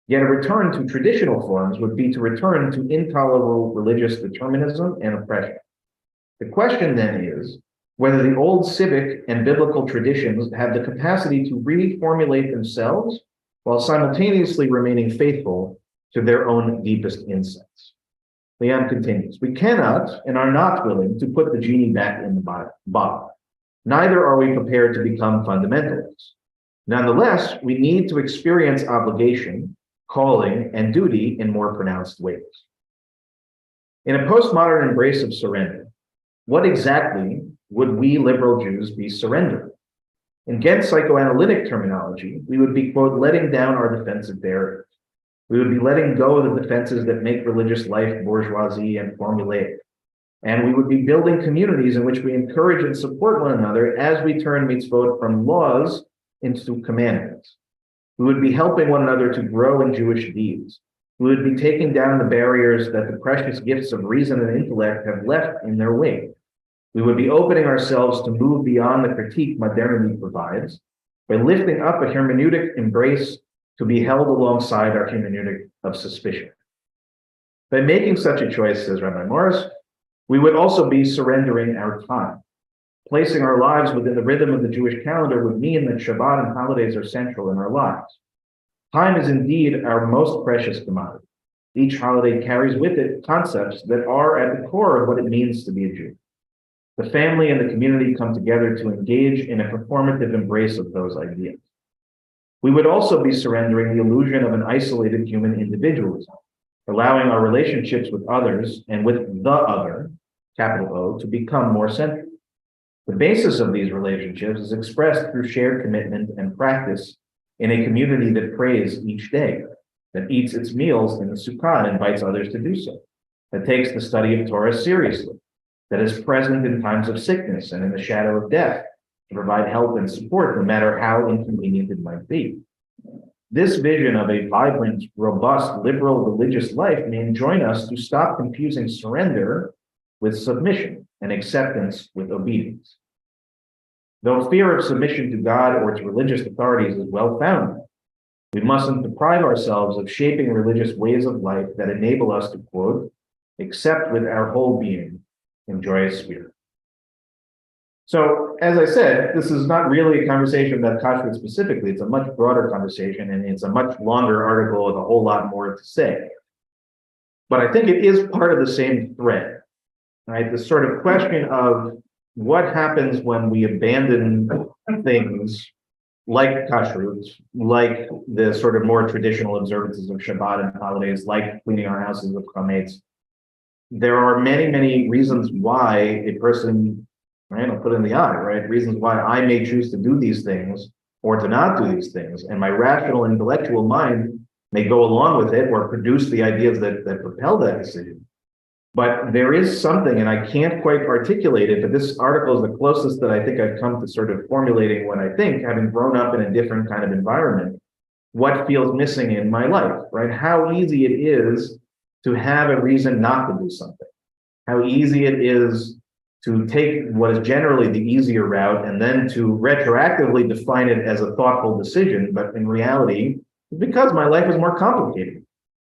Yet a return to traditional forms would be to return to intolerable religious determinism and oppression. The question then is whether the old civic and biblical traditions have the capacity to reformulate themselves while simultaneously remaining faithful to their own deepest insights. Leon continues, we cannot and are not willing to put the genie back in the bottle. Neither are we prepared to become fundamentalists. Nonetheless, we need to experience obligation, calling, and duty in more pronounced ways. In a postmodern embrace of surrender, what exactly would we liberal Jews be surrendering? In Gent's psychoanalytic terminology, we would be, quote, letting down our defensive barriers. We would be letting go of the defenses that make religious life bourgeoisie and formulaic. And we would be building communities in which we encourage and support one another as we turn mitzvot from laws into commandments. We would be helping one another to grow in Jewish deeds. We would be taking down the barriers that the precious gifts of reason and intellect have left in their wake. We would be opening ourselves to move beyond the critique modernity provides by lifting up a hermeneutic embrace to be held alongside our hermeneutic of suspicion. By making such a choice, says Rabbi Morris, we would also be surrendering our time. Placing our lives within the rhythm of the Jewish calendar would mean that Shabbat and holidays are central in our lives. Time is indeed our most precious commodity. Each holiday carries with it concepts that are at the core of what it means to be a Jew. The family and the community come together to engage in a performative embrace of those ideas. We would also be surrendering the illusion of an isolated human individualism, allowing our relationships with others and with the other, capital O, to become more central. The basis of these relationships is expressed through shared commitment and practice in a community that prays each day, that eats its meals in the sukkah and invites others to do so, that takes the study of Torah seriously, that is present in times of sickness and in the shadow of death to provide help and support, no matter how inconvenient it might be. This vision of a vibrant, robust, liberal religious life may enjoin us to stop confusing surrender with submission and acceptance with obedience. Though fear of submission to God or to religious authorities is well-founded, We mustn't deprive ourselves of shaping religious ways of life that enable us to, quote, accept with our whole being in joyous spirit. So, as I said, this is not really a conversation about kashrut specifically. It's a much broader conversation, and it's a much longer article with a whole lot more to say. But I think it is part of the same thread, right? The sort of question of what happens when we abandon things like kashrut, like the sort of more traditional observances of Shabbat and holidays, like cleaning our houses with chametz. There are many, many reasons why a person, right, I'll put in the eye, right, reasons why I may choose to do these things or to not do these things. And my rational intellectual mind may go along with it or produce the ideas that propel that decision. But there is something, and I can't quite articulate it, but this article is the closest that I think I've come to sort of formulating what I think, having grown up in a different kind of environment, what feels missing in my life, right? How easy it is to have a reason not to do something. How easy it is to take what is generally the easier route and then to retroactively define it as a thoughtful decision, but in reality, because my life is more complicated.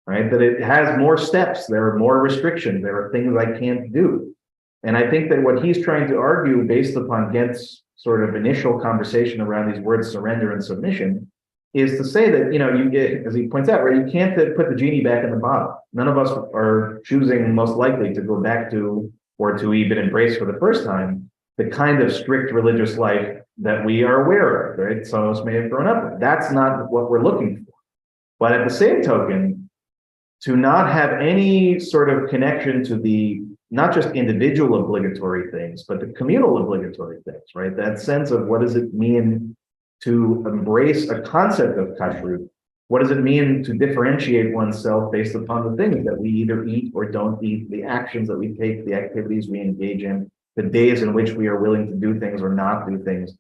Right? That it has more steps, there are more restrictions, there are things I can't do. And I think that what he's trying to argue based upon Gent's sort of initial conversation around these words surrender and submission is to say that, you know, you get, as he points out, right, you can't put the genie back in the bottle. None of us are choosing most likely to go back to or to even embrace for the first time the kind of strict religious life that we are aware of, right? Some of us may have grown up with. That's not what we're looking for. But at the same token, to not have any sort of connection to the, not just individual obligatory things, but the communal obligatory things, right? That sense of what does it mean to embrace a concept of kashrut? What does it mean to differentiate oneself based upon the things that we either eat or don't eat, the actions that we take, the activities we engage in, the days in which we are willing to do things or not do things?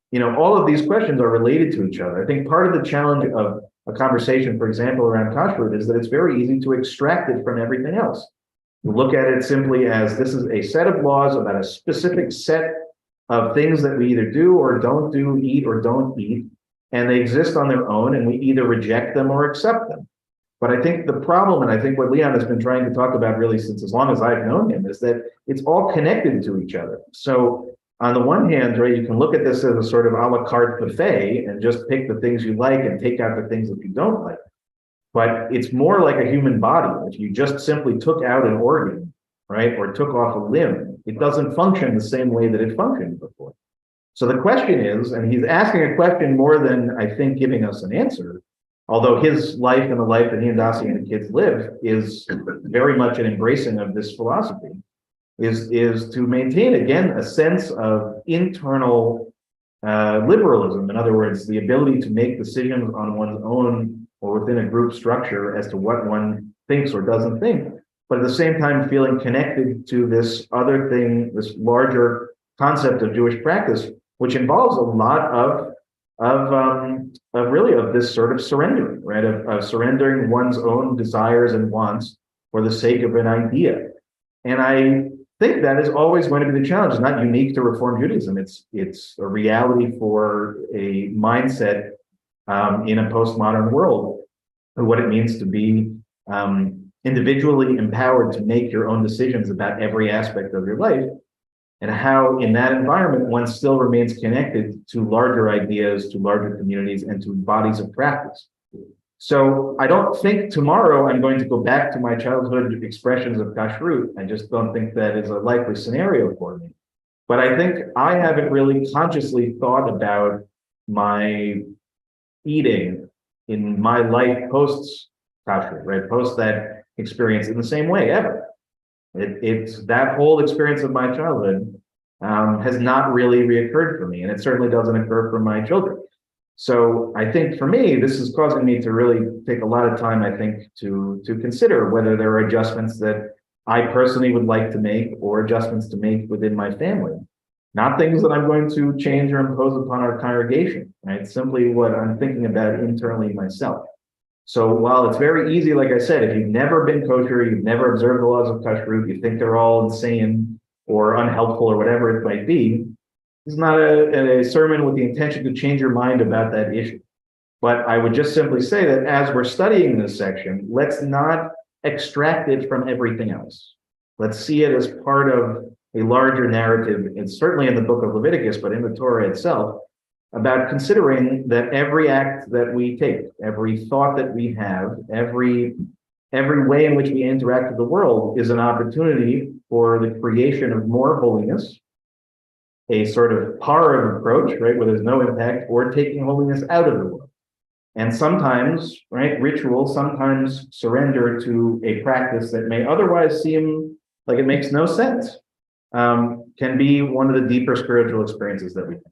You know, all of these questions are related to each other. I think part of the challenge of a conversation, for example, around kashrut is that it's very easy to extract it from everything else. You look at it simply as this is a set of laws about a specific set of things that we either do or don't do, eat or don't eat, and they exist on their own, and we either reject them or accept them. But I think the problem, and I think what Leon has been trying to talk about really since as long as I've known him, is that it's all connected to each other. So on the one hand, right, you can look at this as a sort of a la carte buffet and just pick the things you like and take out the things that you don't like. But it's more like a human body. If you just simply took out an organ, right, or took off a limb, it doesn't function the same way that it functioned before. So the question is, and he's asking a question more than I think giving us an answer, although his life and the life that he and Dasi and the kids live is very much an embracing of this philosophy. Is to maintain, again, a sense of internal liberalism. In other words, the ability to make decisions on one's own or within a group structure as to what one thinks or doesn't think, but at the same time feeling connected to this other thing, this larger concept of Jewish practice, which involves a lot of this sort of surrendering, right? Of surrendering one's own desires and wants for the sake of an idea. And I think that is always going to be the challenge. It's not unique to Reform Judaism. It's a reality for a mindset in a postmodern world of what it means to be individually empowered to make your own decisions about every aspect of your life, and how in that environment one still remains connected to larger ideas, to larger communities, and to bodies of practice. So I don't think tomorrow I'm going to go back to my childhood expressions of kashrut. I just don't think that is a likely scenario for me. But I think I haven't really consciously thought about my eating in my life post kashrut, right? Post that experience in the same way ever. It's that whole experience of my childhood has not really reoccurred for me, and it certainly doesn't occur for my children. So I think for me, this is causing me to really take a lot of time, I think, to consider whether there are adjustments that I personally would like to make or adjustments to make within my family. Not things that I'm going to change or impose upon our congregation, right? Simply what I'm thinking about internally myself. So while it's very easy, like I said, if you've never been kosher, you've never observed the laws of kashrut, you think they're all insane or unhelpful or whatever it might be, it's not a sermon with the intention to change your mind about that issue. But I would just simply say that as we're studying this section, let's not extract it from everything else. Let's see it as part of a larger narrative. It's certainly in the book of Leviticus, but in the Torah itself, about considering that every act that we take, every thought that we have, every way in which we interact with the world is an opportunity for the creation of more holiness, a sort of parav approach, right, where there's no impact, or taking holiness out of the world. And sometimes, right, ritual, sometimes surrender to a practice that may otherwise seem like it makes no sense, can be one of the deeper spiritual experiences that we have.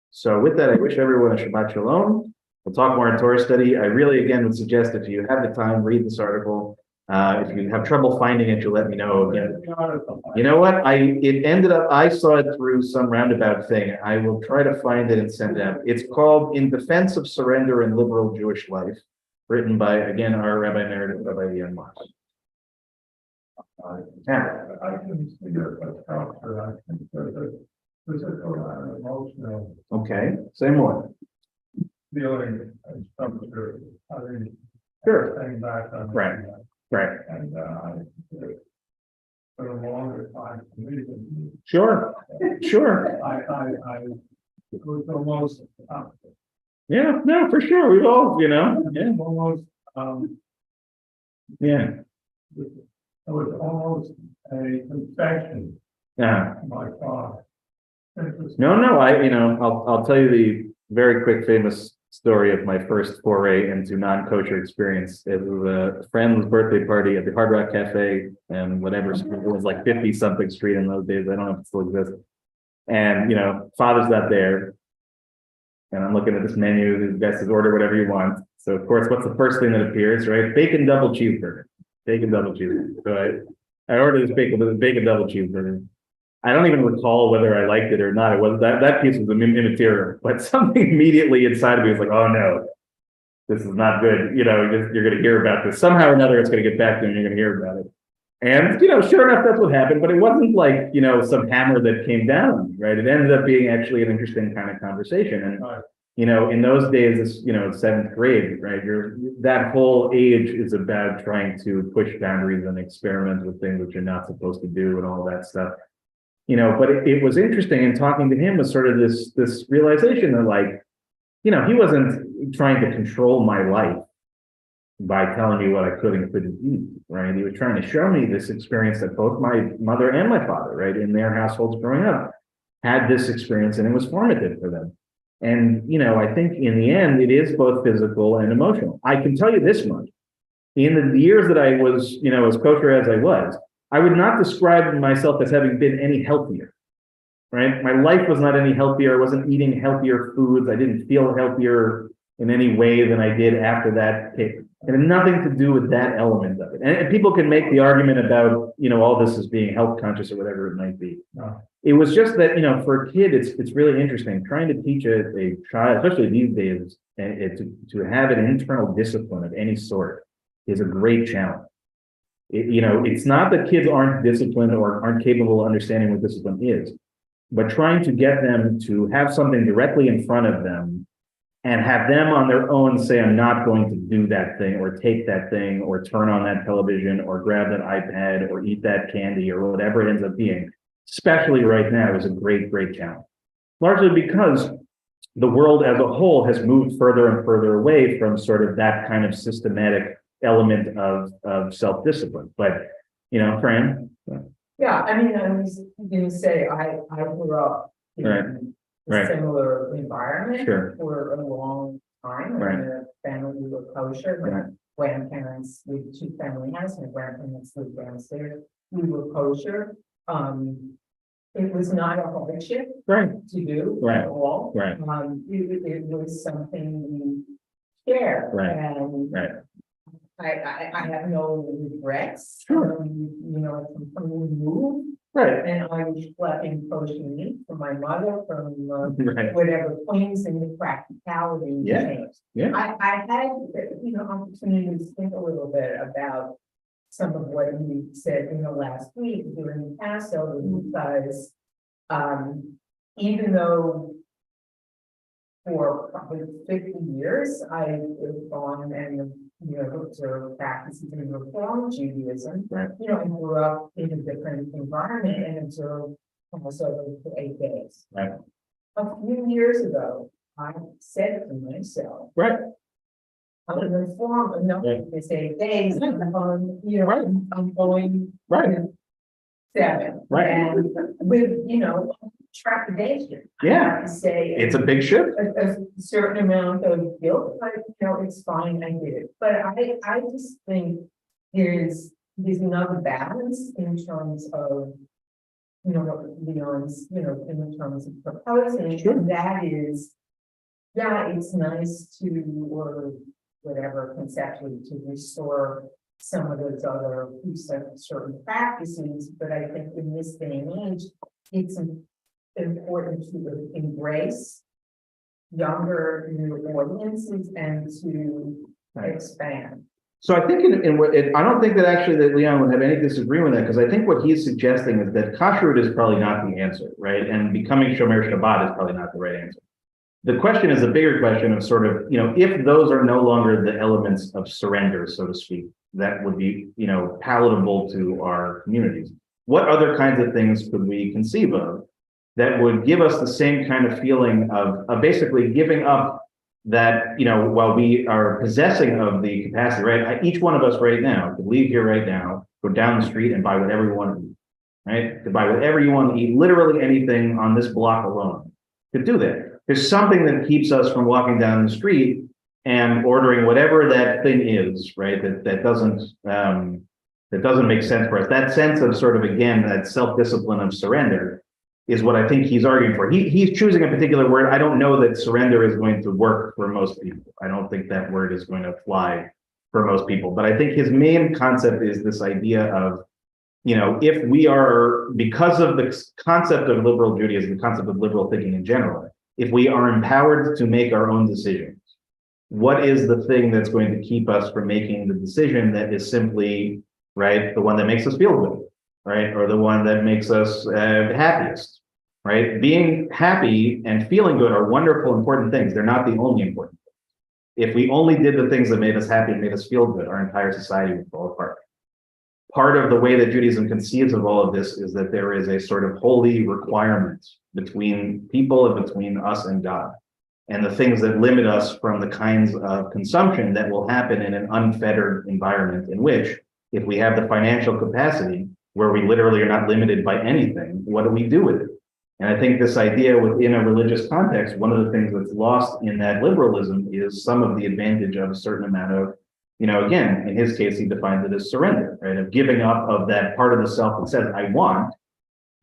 So with that, I wish everyone a Shabbat Shalom. We'll talk more in Torah study. I really, again, would suggest if you have the time, read this article. If you have trouble finding it, you'll let me know again. You know what? I saw it through some roundabout thing. I will try to find it and send it out. It's called In Defense of Surrender in Liberal Jewish Life, written by, again, our Rabbi Emeritus, Rabbi Ian Moss. Okay, say more. Feeling Sure. staying back on Right. Right. And for a longer time, Sure. Sure. I it was almost Yeah, no, for sure. We've all, yeah. almost Yeah. it was almost a confession Yeah. to my father. No, I'll tell you the very quick famous story of my first foray into non-kosher experience. It was a friend's birthday party at the Hard Rock Cafe and whatever, it was like 50 something street in those days. I don't know if it still exists. And, father's not there. And I'm looking at this menu, the guy says, order whatever you want. So of course, what's the first thing that appears, right? Bacon double cheeseburger. Bacon double cheeseburger. So I ordered this bacon double cheeseburger. I don't even recall whether I liked it or not. It was that piece was immaterial, but something immediately inside of me was like, oh no, this is not good. You're going to hear about this somehow or another. It's going to get back to you and you're going to hear about it. And, sure enough, that's what happened, but it wasn't like, some hammer that came down, right? It ended up being actually an interesting kind of conversation. And, in those days, it's, seventh grade, right? That whole age is about trying to push boundaries and experiment with things that you're not supposed to do and all that stuff. But it was interesting, and talking to him was sort of this realization that, he wasn't trying to control my life by telling me what I could and couldn't eat, right? He was trying to show me this experience that both my mother and my father, right, in their households growing up, had this experience, and it was formative for them. And, I think in the end, it is both physical and emotional. I can tell you this much. In the years that I was, as kosher as I would not describe myself as having been any healthier, right? My life was not any healthier. I wasn't eating healthier foods. I didn't feel healthier in any way than I did after that. It had nothing to do with that element of it. And people can make the argument about, all this as being health conscious or whatever it might be. No. It was just that, for a kid, it's really interesting trying to teach a child, especially these days, to have an internal discipline of any sort is a great challenge. It's not that kids aren't disciplined or aren't capable of understanding what discipline is, but trying to get them to have something directly in front of them and have them on their own say, I'm not going to do that thing or take that thing or turn on that television or grab that iPad or eat that candy or whatever it ends up being, especially right now, is a great, great challenge. Largely because the world as a whole has moved further and further away from sort of that kind of systematic element of self-discipline. But, Fran? Yeah, I was going to say, I grew up in a similar environment for a long time. Right. The family were kosher. My Right. grandparents, we had two family houses, my grandparents lived downstairs. We were kosher. It was not a hardship to do at all. Right. It was something we shared. And I have no regrets. Sure. It's completely moved. Right. And I was collecting kosher meat from my mother, from Right. whatever things in the practicality changed. Yeah. I had, opportunity to think a little bit about some of what you said in the last week during the Passover, because even though for probably 50 years, I've gone and, observed practices in Reform Judaism. Right. I grew up in a different environment and observed also for 8 days. Right. A few years ago, I said to myself, Right. I'm gonna reform enough Right. to say days, I'm going, Right. I'm going. Right. to 7. Right. And with, trepidation. I Yeah. have to say. It's a big shift. A certain amount of guilt, but it's fine, I did it. But I just think there's another balance in terms of, what Leon's, in terms of proposing, Sure. and that is, yeah, it's nice to, or whatever conceptually, to restore some of those other certain practices, but I think in this day and age, it's important to embrace younger new audiences and to Right. expand. So I think I don't think that actually that Leon would have any disagreement with that, because I think what he's suggesting is that kashrut is probably not the answer, right? And becoming Shomer Shabbat is probably not the right answer. The question is a bigger question of sort of, if those are no longer the elements of surrender, so to speak, that would be, palatable to our communities. What other kinds of things could we conceive of that would give us the same kind of feeling of basically giving up that, while we are possessing of the capacity, right? Each one of us right now could leave here right now, go down the street and buy whatever you want to eat, right? Could buy whatever you want to eat, literally anything on this block alone. Could do that. There's something that keeps us from walking down the street and ordering whatever that thing is, right? That doesn't make sense for us. That sense of sort of, again, that self-discipline of surrender is what I think he's arguing for. He's choosing a particular word. I don't know that surrender is going to work for most people. I don't think that word is going to fly for most people. But I think his main concept is this idea of, if we are, because of the concept of liberal Judaism, the concept of liberal thinking in general, if we are empowered to make our own decisions, what is the thing that's going to keep us from making the decision that is simply, right, the one that makes us feel good, right, or the one that makes us happiest, right? Being happy and feeling good are wonderful, important things. They're not the only important things. If we only did the things that made us happy and made us feel good, our entire society would fall apart. Part of the way that Judaism conceives of all of this is that there is a sort of holy requirement between people and between us and God, and the things that limit us from the kinds of consumption that will happen in an unfettered environment, in which, if we have the financial capacity where we literally are not limited by anything, what do we do with it? And I think this idea within a religious context, one of the things that's lost in that liberalism is some of the advantage of a certain amount of, again, in his case, he defines it as surrender, right? Of giving up of that part of the self that says, I want,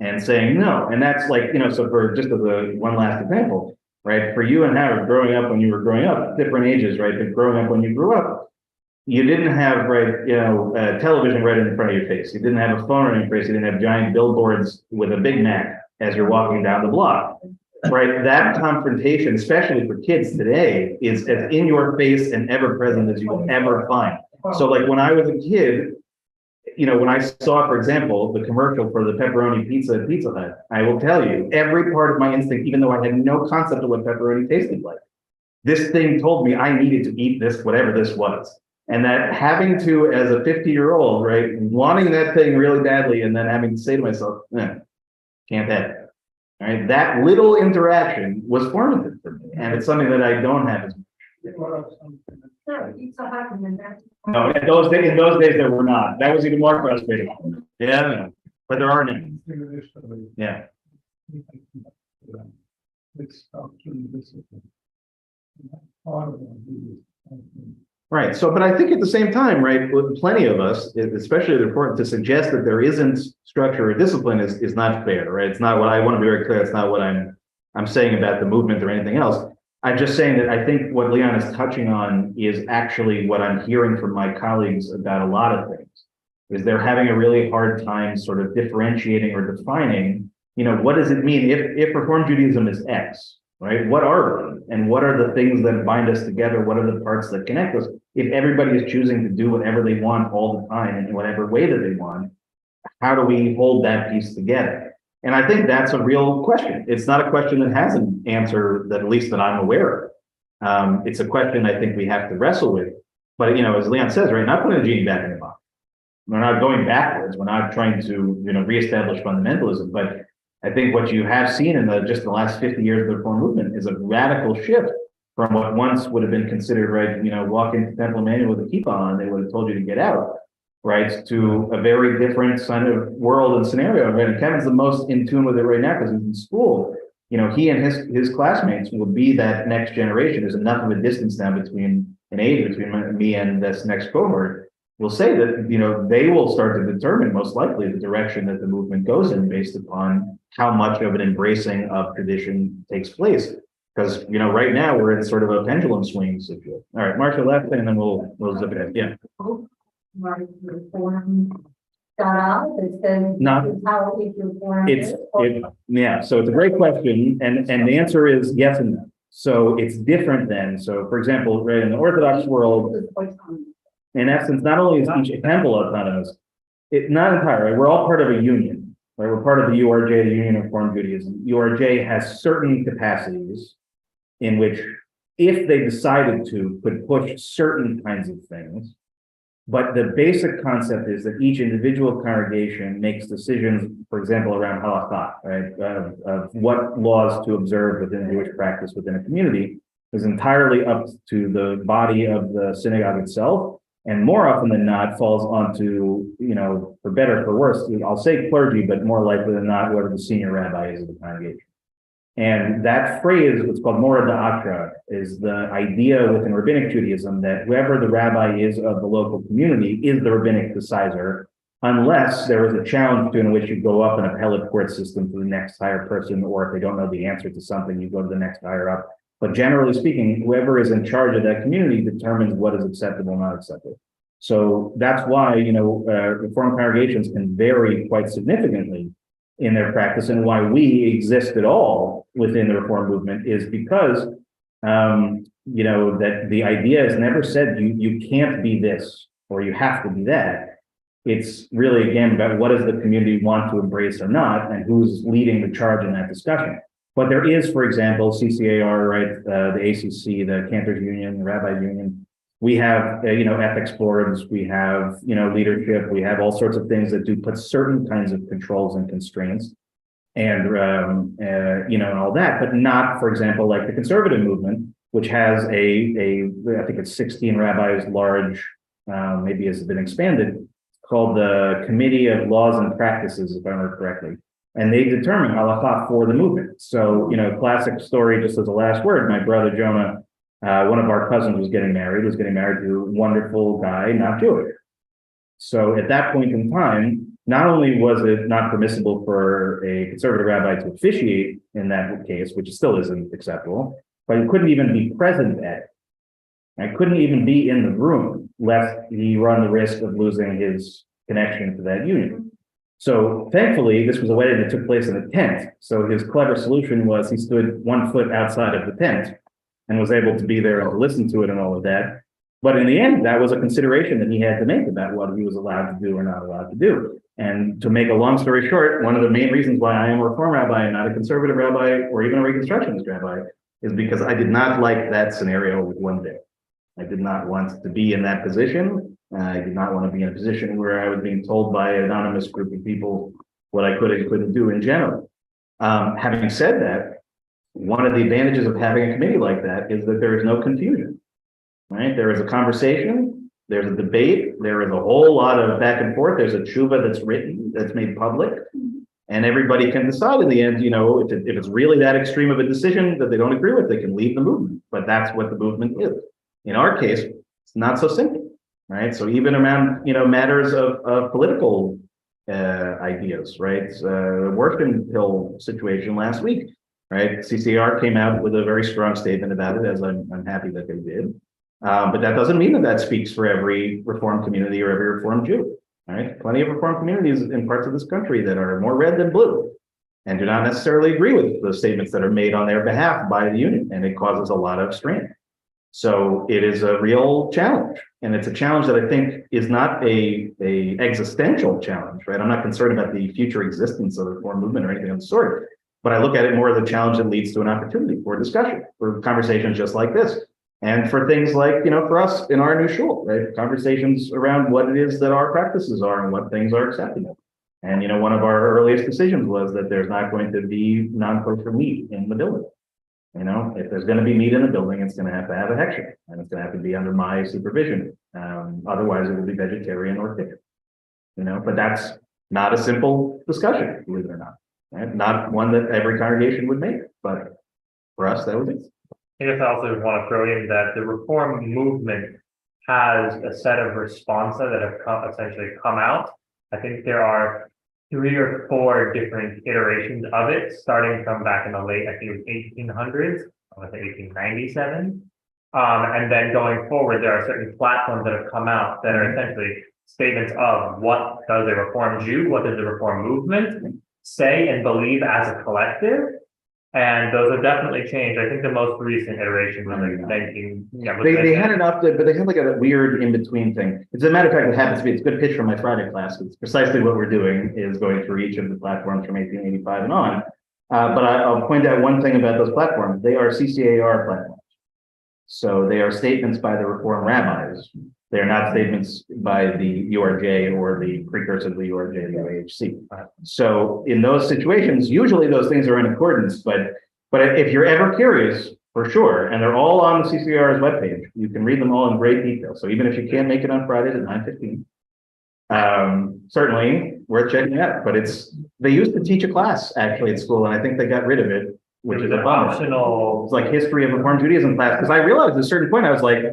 and saying no. And that's like, so for just as one last example, right? For you and Howard, growing up when you were growing up, different ages, right? But growing up when you grew up, you didn't have, right, television right in front of your face. You didn't have a phone in your face. You didn't have giant billboards with a Big Mac as you're walking down the block, right? That confrontation, especially for kids today, is as in your face and ever present as you will ever find. So like when I was a kid, when I saw, for example, the commercial for the pepperoni pizza at Pizza Hut, I will tell you, every part of my instinct, even though I had no concept of what pepperoni tasted like, this thing told me I needed to eat this, whatever this was. And that having to, as a 50-year-old, right, wanting that thing really badly, and then having to say to myself, can't have it. All right, that little interaction was formative for me, and it's something that I don't have as much. No, in those days there were not. That was even more frustrating. Yeah, but there are none. Yeah. It's up to the discipline. Part of it. Right. So, but I think at the same time, right, with plenty of us, especially the important to suggest that there isn't structure or discipline is not fair, right? It's not what I want to be very clear. It's not what I'm saying about the movement or anything else. I'm just saying that I think what Leon is touching on is actually what I'm hearing from my colleagues about a lot of things, is they're having a really hard time sort of differentiating or defining, what does it mean if Reform Judaism is X, right? What are we? And what are the things that bind us together? What are the parts that connect us? If everybody is choosing to do whatever they want all the time and in whatever way that they want, how do we hold that piece together? And I think that's a real question. It's not a question that has an answer that at least that I'm aware of. It's a question I think we have to wrestle with. But as Leon says, right, not putting the genie back in the box. We're not going backwards. We're not trying to, reestablish fundamentalism. But I think what you have seen in just the last 50 years of the reform movement is a radical shift from what once would have been considered, right, walk into Temple Emmanuel with a kippah on, they would have told you to get out, right, to a very different kind of world and scenario, right? And Kevin's the most in tune with it right now because he's in school. He and his classmates will be that next generation. There's enough of a distance now between me and this next cohort. We'll say that, they will start to determine most likely the direction that the movement goes in based upon how much of an embracing of tradition takes place. Because, right now we're in sort of a pendulum swing situation. All right, Marcia left, and then we'll zip it. Yeah. Reform style that says No. how is reform? Yeah, so it's a great question, and the answer is yes and no. So it's different than, so for example, right, in the Orthodox world, in essence, not only is each temple autonomous, it's not entirely, we're all part of a union, right? We're part of the URJ, the Union of Reform Judaism. URJ has certain capacities in which, if they decided to, could push certain kinds of things. But the basic concept is that each individual congregation makes decisions, for example, around halakha, right, of what laws to observe within Jewish practice within a community is entirely up to the body of the synagogue itself. And more often than not falls onto, for better or for worse, I'll say clergy, but more likely than not, whoever the senior rabbi is of the congregation. And that phrase, what's called Mora Da'atra, is the idea within rabbinic Judaism that whoever the rabbi is of the local community is the rabbinic decisor, unless there is a challenge to in which you go up an appellate court system to the next higher person, or if they don't know the answer to something, you go to the next higher up. But generally speaking, whoever is in charge of that community determines what is acceptable, not acceptable. So that's why, Reform congregations can vary quite significantly in their practice, and why we exist at all within the Reform movement is because, that the idea is never said you can't be this or you have to be that. It's really, again, about what does the community want to embrace or not, and who's leading the charge in that discussion. But there is, for example, CCAR, right, the ACC, the Cantors Union, the Rabbi Union. We have, ethics boards, we have, leadership, we have all sorts of things that do put certain kinds of controls and constraints and, and all that, but not, for example, like the conservative movement, which has I think it's 16 rabbis large, maybe has been expanded, called the Committee of Laws and Practices, if I remember correctly. And they determine halakha for the movement. So, classic story, just as a last word, my brother Jonah, one of our cousins was getting married to a wonderful guy, not Jewish. So at that point in time, not only was it not permissible for a conservative rabbi to officiate in that case, which still isn't acceptable, but he couldn't even be present at it. I couldn't even be in the room, lest he run the risk of losing his connection to that union. So thankfully, this was a wedding that took place in a tent. So his clever solution was he stood 1 foot outside of the tent and was able to be there and listen to it and all of that. But in the end, that was a consideration that he had to make about what he was allowed to do or not allowed to do. And to make a long story short, one of the main reasons why I am a Reform rabbi and not a conservative rabbi or even a Reconstructionist rabbi is because I did not like that scenario with one bit. I did not want to be in that position. I did not want to be in a position where I was being told by an anonymous group of people what I could and couldn't do in general. Having said that, one of the advantages of having a committee like that is that there is no confusion, right? There is a conversation, there's a debate, there is a whole lot of back and forth. There's a tshuva that's written, that's made public, and everybody can decide in the end, if it's really that extreme of a decision that they don't agree with, they can leave the movement. But that's what the movement is. In our case, it's not so simple, right? So even around, matters of political ideas, right? Workman Hill situation last week. Right, CCR came out with a very strong statement about it, as I'm happy that they did. But that doesn't mean that speaks for every Reform community or every Reform Jew. Right, plenty of Reform communities in parts of this country that are more red than blue, and do not necessarily agree with the statements that are made on their behalf by the union, and it causes a lot of strain. So it is a real challenge, and it's a challenge that I think is not a existential challenge, right? I'm not concerned about the future existence of the reform movement or anything of the sort, but I look at it more as a challenge that leads to an opportunity for discussion, for conversations just like this. And for things like, for us in our new shul, right? Conversations around what it is that our practices are and what things are acceptable. And, one of our earliest decisions was that there's not going to be non-kosher meat in the building. If there's going to be meat in the building, it's going to have a hechsher, and it's going to have to be under my supervision. Otherwise, it will be vegetarian or chicken. But that's not a simple discussion, believe it or not. Right? Not one that every congregation would make, but for us, that was it. I guess I also want to throw in that the reform movement has a set of responses that have essentially come out. I think there are 3 or 4 different iterations of it, starting from back in the late, I think it was 1800s, I want to say 1897. And then going forward, there are certain platforms that have come out that are essentially statements of what does a reform Jew, what does the reform movement say and believe as a collective. And those have definitely changed. I think the most recent iteration was like 19. Yeah, They had enough, but they had like a weird in-between thing. As a matter of fact, it happens to be, it's a good pitch from my Friday class. It's precisely what we're doing is going through each of the platforms from 1885 and on. But I'll point out one thing about those platforms. They are CCAR platforms. So they are statements by the Reform rabbis. They are not statements by the URJ or the precursor to the URJ, the OHC. So in those situations, usually those things are in accordance, but if you're ever curious, for sure, and they're all on the CCR's webpage, you can read them all in great detail. So even if you can't make it on Fridays at 9:15, certainly worth checking out. But they used to teach a class actually at school, and I think they got rid of it, which is a bummer. optional. It's like history of Reform Judaism class, because I realized at a certain point I was like,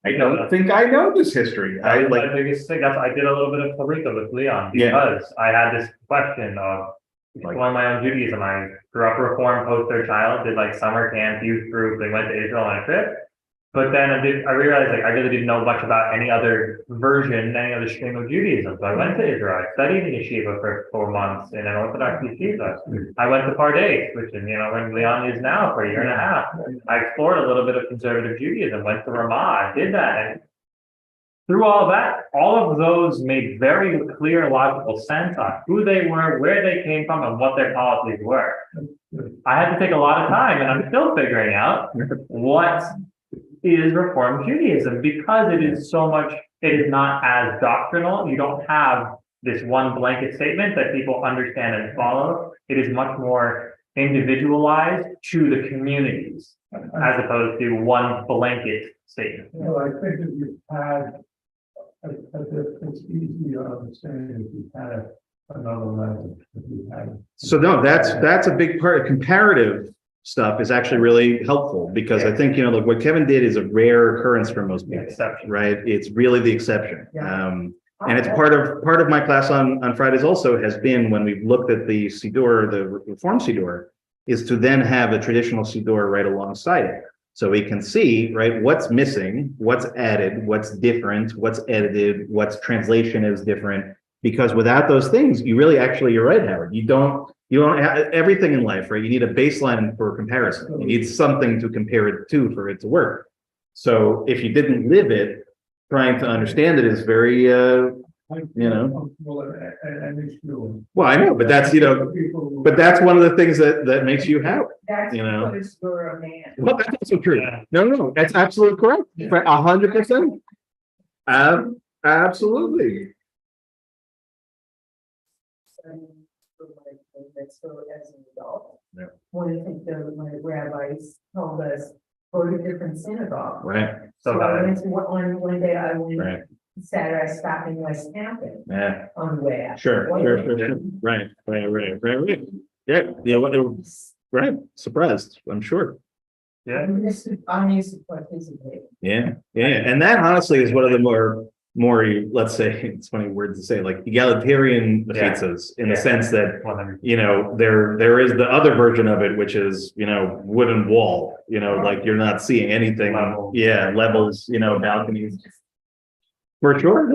I don't think I know this history. My biggest thing, I did a little bit of Parika with Leon because I had this question of exploring my own Judaism. I grew up Reform, post their child, did like summer camp, youth group, they went to Israel on a trip. But then I realized I really didn't know much about any other version, any other stream of Judaism. So I went to Israel. I studied in yeshiva for 4 months in an Orthodox yeshiva. I went to Pardes, which is, where Leon is now for a year and a half. I explored a little bit of conservative Judaism, went to Ramah, did that. And through all that, all of those made very clear, logical sense on who they were, where they came from, and what their policies were. I had to take a lot of time, and I'm still figuring out what is Reform Judaism, because it is not as doctrinal. You don't have this one blanket statement that people understand and follow. It is much more individualized to the communities as opposed to one blanket statement. I think if you had, it's easy to understand if you had another level. So no, that's a big part. Comparative stuff is actually really helpful because I think, like what Kevin did is a rare occurrence for most people, right? It's really the exception. And it's part of my class on Fridays also has been when we've looked at the Siddur, the Reform Siddur, is to then have a traditional Siddur right alongside it. So we can see, right, what's missing, what's added, what's different, what's edited, what's translation is different. Because without those things, you're right, Howard. You don't have everything in life, right? You need a baseline for comparison. You need something to compare it to for it to work. So if you didn't live it, trying to understand it is very, Well, I know, but that's, but that's one of the things that makes you Howard. That's because you're a man. Well, that's also true. No, that's absolutely correct. 100%. Absolutely. So as an adult, one of the things that my rabbis told us, go to different synagogues. Right. So I went to one day I went Saturday, I stopped in West Hampton on the way out. Sure. Right. Yeah. Right. Surprised, I'm sure. Yeah. I'm used to participate. Yeah. And that honestly is one of the more, let's say, it's a funny word to say, like egalitarian mechitzas, in the sense that, there is the other version of it, which is, wooden wall, like you're not seeing anything. Levels, balconies. For sure.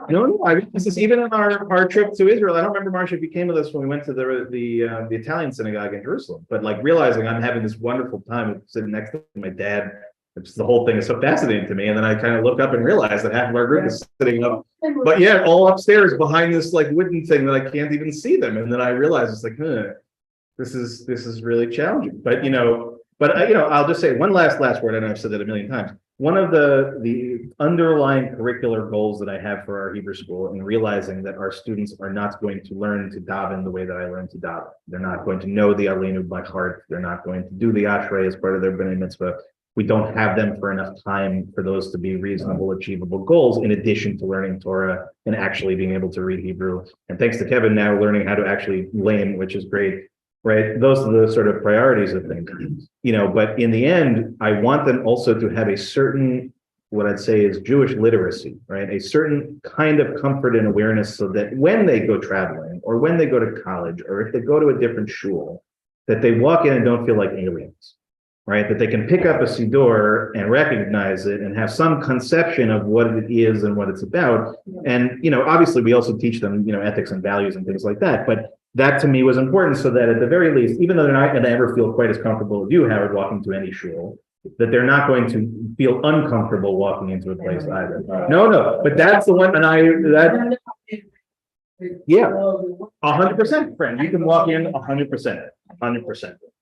No, I mean, this is even in our trip to Israel. I don't remember, Marsha, if you came with us when we went to the Italian synagogue in Jerusalem, but like realizing I'm having this wonderful time of sitting next to my dad. It's the whole thing is so fascinating to me. And then I kind of look up and realize that half of our group is sitting up, but yeah, all upstairs behind this like wooden thing that I can't even see them. And then I realize it's like, this is really challenging. But I'll just say one last word. I know I've said that a million times. One of the underlying curricular goals that I have for our Hebrew school, in realizing that our students are not going to learn to daven the way that I learned to daven. They're not going to know the Aleinu by heart. They're not going to do the Ashrei as part of their B'nai Mitzvah. We don't have them for enough time for those to be reasonable, achievable goals, in addition to learning Torah and actually being able to read Hebrew. And thanks to Kevin, now learning how to actually lame, which is great. Right, those are the sort of priorities of things, but in the end, I want them also to have a certain, what I'd say is Jewish literacy, right? A certain kind of comfort and awareness, so that when they go traveling or when they go to college or if they go to a different shul, that they walk in and don't feel like aliens, right? That they can pick up a siddur and recognize it and have some conception of what it is and what it's about. And, obviously we also teach them, ethics and values and things like that, but that to me was important, so that at the very least, even though they're not going to ever feel quite as comfortable as you, Howard, walking to any shul, that they're not going to feel uncomfortable walking into a place either. No, but that's the one, and yeah, 100%, friend. You can walk in 100%.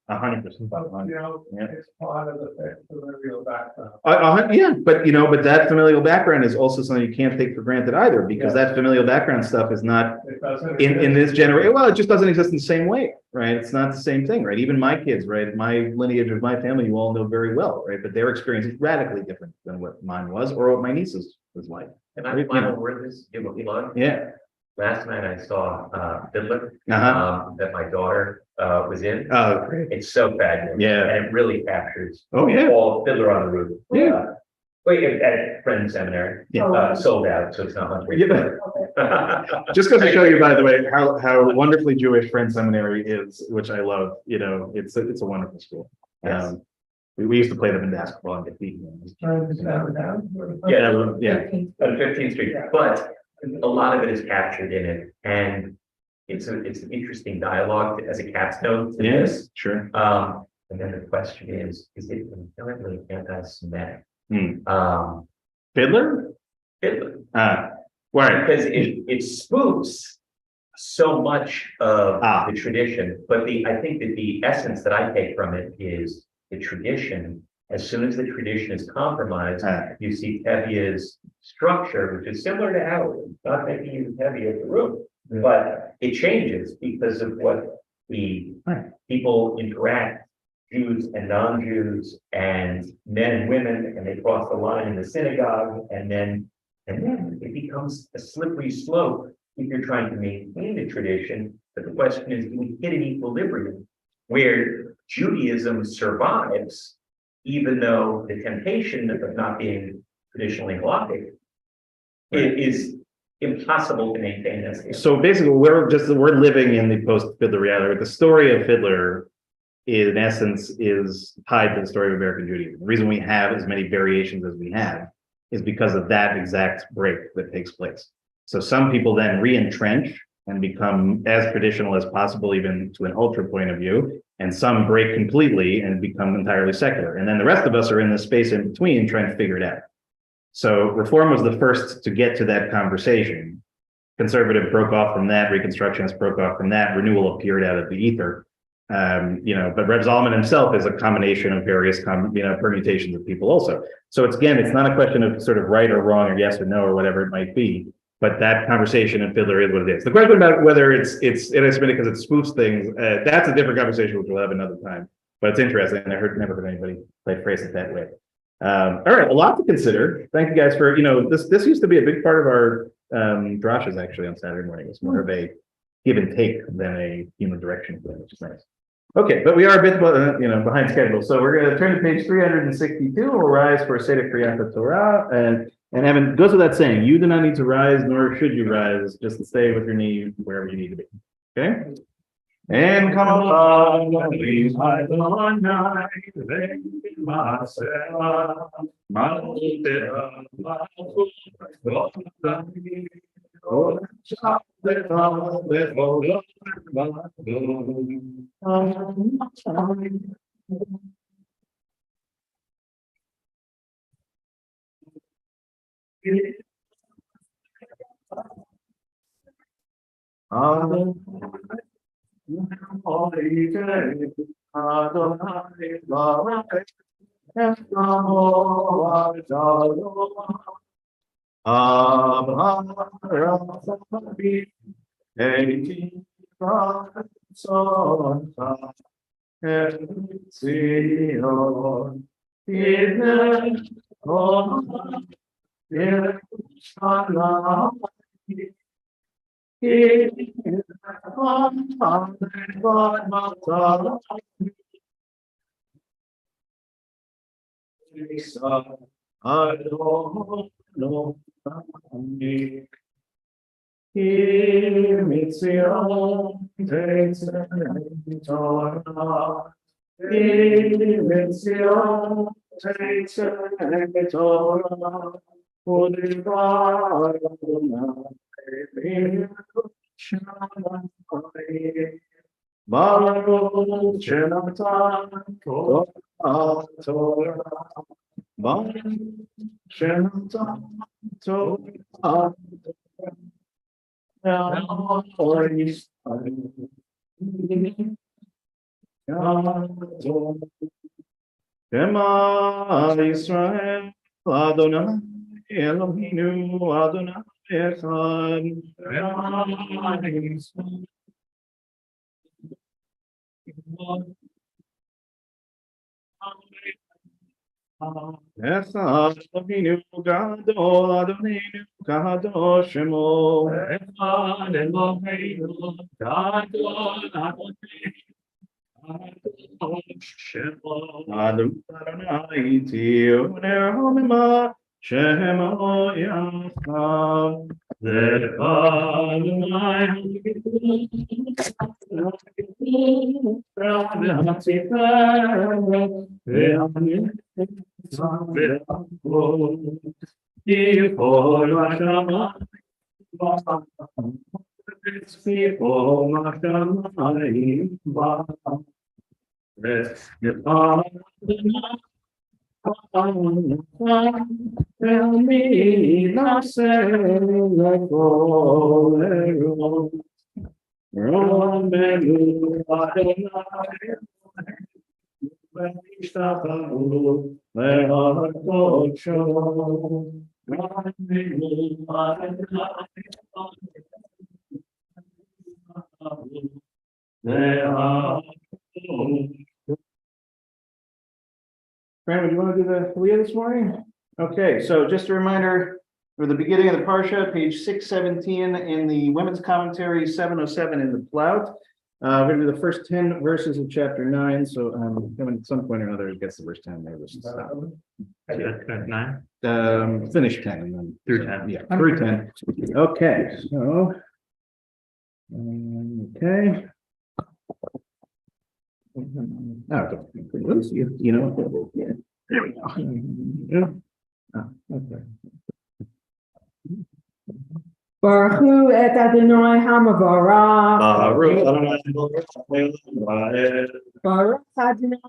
It's part of the familial background. Yeah, but that familial background is also something you can't take for granted either, because that familial background stuff is not in this generation. Well, it just doesn't exist in the same way, right? It's not the same thing, right? Even my kids, right? My lineage of my family, you all know very well, right? But their experience is radically different than what mine was, or what my niece's was like. And I final word this, give a plug. Yeah. Last night I saw Fiddler that my daughter was in. Oh, great. It's so fabulous. Yeah. And it really captures all Fiddler on the Roof. Yeah. Wait, at Friend Seminary. Yeah. Sold out, so it's not much. Just goes to show you, by the way, how wonderfully Jewish Friend Seminary is, which I love. It's a wonderful school. Yes. We used to play them in basketball and get beaten. Yeah, on 15th Street, but a lot of it is captured in it, and it's an interesting dialogue as a capstone to this. Sure. And then the question is it inherently anti-Semitic? Fiddler? Right. Because it spoofs so much of the tradition, but I think that the essence that I take from it is the tradition. As soon as the tradition is compromised, you see Tevia's structure, which is similar to Howard, not making you Tevia as a room, but it changes because of what the people interact, Jews and non-Jews, and men and women, and they cross the line in the synagogue, and then it becomes a slippery slope if you're trying to maintain the tradition. But the question is, do we hit an equilibrium where Judaism survives, even though the temptation of not being traditionally halakhic is impossible to maintain this? So basically, we're living in the post-Fiddler reality. The story of Fiddler, in essence, is tied to the story of American Judaism. The reason we have as many variations as we have is because of that exact break that takes place. So some people then re-entrench and become as traditional as possible, even to an ultra point of view, and some break completely and become entirely secular. And then the rest of us are in the space in between trying to figure it out. So Reform was the first to get to that conversation. Conservative broke off from that, Reconstructionist broke off from that, Renewal appeared out of the ether. But Reb Zalman himself is a combination of various permutations of people also. So it's not a question of sort of right or wrong or yes or no or whatever it might be. But that conversation in Fiddler is what it is. The question about whether it's anti-Semitic because it spoofs things, that's a different conversation, which we'll have another time. But it's interesting. I never heard anybody phrase it that way. All right, a lot to consider. Thank you guys for, this used to be a big part of our drashes actually on Saturday morning. It's more of a give and take than a human direction thing, which is nice. Okay, but we are a bit behind schedule. So we're going to turn to page 362. We'll rise for Seder Kriyat Torah. And Evan, goes without saying, you do not need to rise, nor should you rise. Just stay with your knee wherever you need to be. Okay? and come upon Please, me. my Lord, night, myself, my Oh, I don't know. Inizion Torah. Inizion Torah. Udivar Adonai. Baruch Shenatan Torah. Baruch Shenatan Torah. Shema Israel Adonai Eloheinu Adonai Echad. Echad Eloheinu Gadol Adonai Kadosh Shemo. Echad Eloheinu Gadol Adonai Tioner Homima Shemo Yacham. Tell me not say like all Romelu Adonai V'nishtachavu le'harkocho Romelu Adonai Fran, would you want to do the Leah this morning? Okay, so just a reminder, for the beginning of the Parsha, page 617 in the Women's Commentary, 707 in the Plout. We're going to do the first 10 verses of chapter 9. So at some point or another, it gets the verse 10 there. Let's stop. Nine Finish 10 and then through 10. Yeah, through 10. Okay, so okay. Oh, you know, yeah. There we go. Okay. Baruch Hu et Adonai Hamavarach. Baruch Adonai